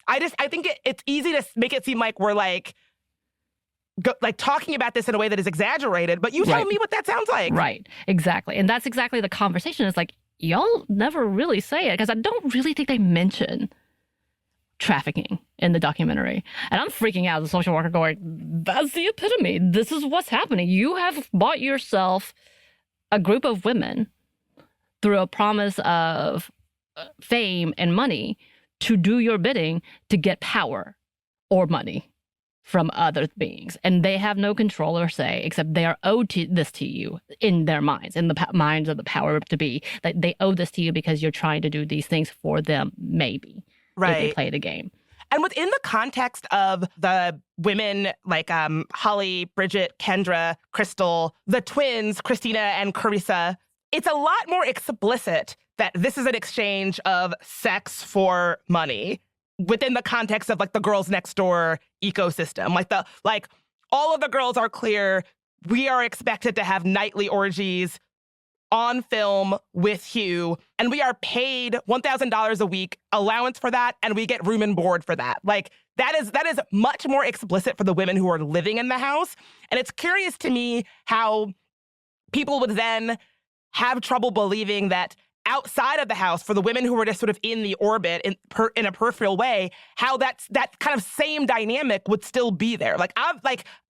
I think it's easy to make it seem like we're like talking about this in a way that is exaggerated, but you tell me what that sounds like. Right. Exactly. And that's exactly the conversation. It's like, y'all never really say it because I don't really think they mention trafficking in the documentary. And I'm freaking out as a social worker going, that's the epitome. This is what's happening. You have bought yourself a group of women through a promise of fame and money to do your bidding to get power or money from other beings. And they have no control or say, except they are owed this to you in their minds, in the minds of the power to be. That they owe this to you because you're trying to do these things for them, maybe. Right. If they play the game. And within the context of the women like Holly, Bridget, Kendra, Crystal, the twins, Christina and Carissa, it's a lot more explicit that this is an exchange of sex for money within the context of like the girls next door ecosystem. Like all of the girls are clear. We are expected to have nightly orgies on film with Hugh, and we are paid $1,000 a week allowance for that, and we get room and board for that. Like that is much more explicit for the women who are living in the house. And it's curious to me how people would then have trouble believing that outside of the house, for the women who were just sort of in the orbit in a peripheral way, how that kind of same dynamic would still be there. Like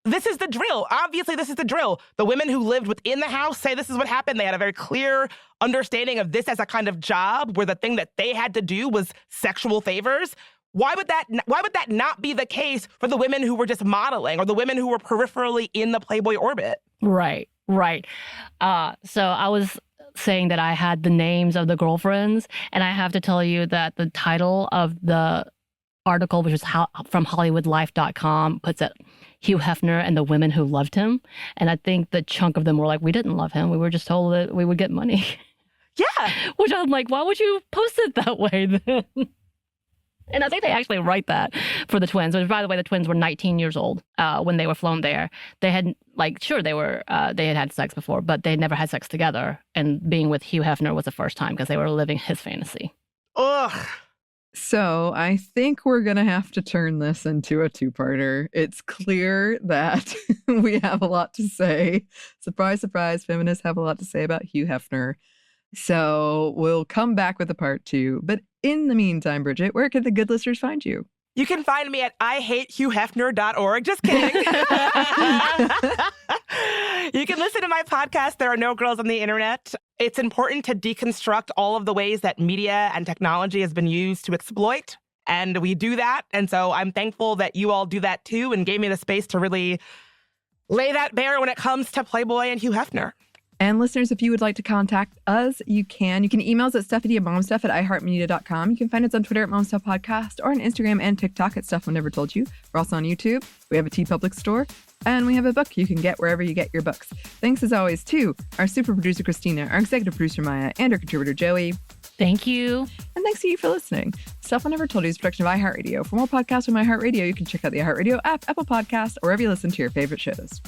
this is the drill. Obviously, this is the drill. The women who lived within the house say this is what happened. They had a very clear understanding of this as a kind of job where the thing that they had to do was sexual favors. Why would that not be the case for the women who were just modeling or the women who were peripherally in the Playboy orbit? Right. So I was saying that I had the names of the girlfriends, and I have to tell you that the title of the article, which is from HollywoodLife.com, puts it Hugh Hefner and the women who loved him. And I think the chunk of them were like, we didn't love him. We were just told that we would get money. Yeah. Which I'm like, why would you post it that way then? And I think they actually write that for the twins. Which, by the way, the twins were 19 years old when they were flown there. They had, they had sex before, but they never had sex together. And being with Hugh Hefner was the first time because they were living his fantasy. Ugh. So I think we're going to have to turn this into a two-parter. It's clear that we have a lot to say. Surprise, surprise, feminists have a lot to say about Hugh Hefner. So we'll come back with a part 2. But in the meantime, Bridget, where can the good listeners find you? You can find me at IHateHughHefner.org. Just kidding. You can listen to my podcast, There Are No Girls on the Internet. It's important to deconstruct all of the ways that media and technology has been used to exploit. And we do that. And so I'm thankful that you all do that too and gave me the space to really lay that bare when it comes to Playboy and Hugh Hefner. And listeners, if you would like to contact us, you can. You can email us at stephanie@momstuff@iheartmedia.com. You can find us on Twitter at momstuffpodcast or on Instagram and TikTok at Stuff I Never Told You. We're also on YouTube. We have a TeePublic store. And we have a book you can get wherever you get your books. Thanks as always to our super producer, Christina, our executive producer, Maya, and our contributor, Joey. Thank you. And thanks to you for listening. Stuff I Never Told You is a production of iHeartRadio. For more podcasts from iHeartRadio, you can check out the iHeartRadio app, Apple Podcasts, or wherever you listen to your favorite shows.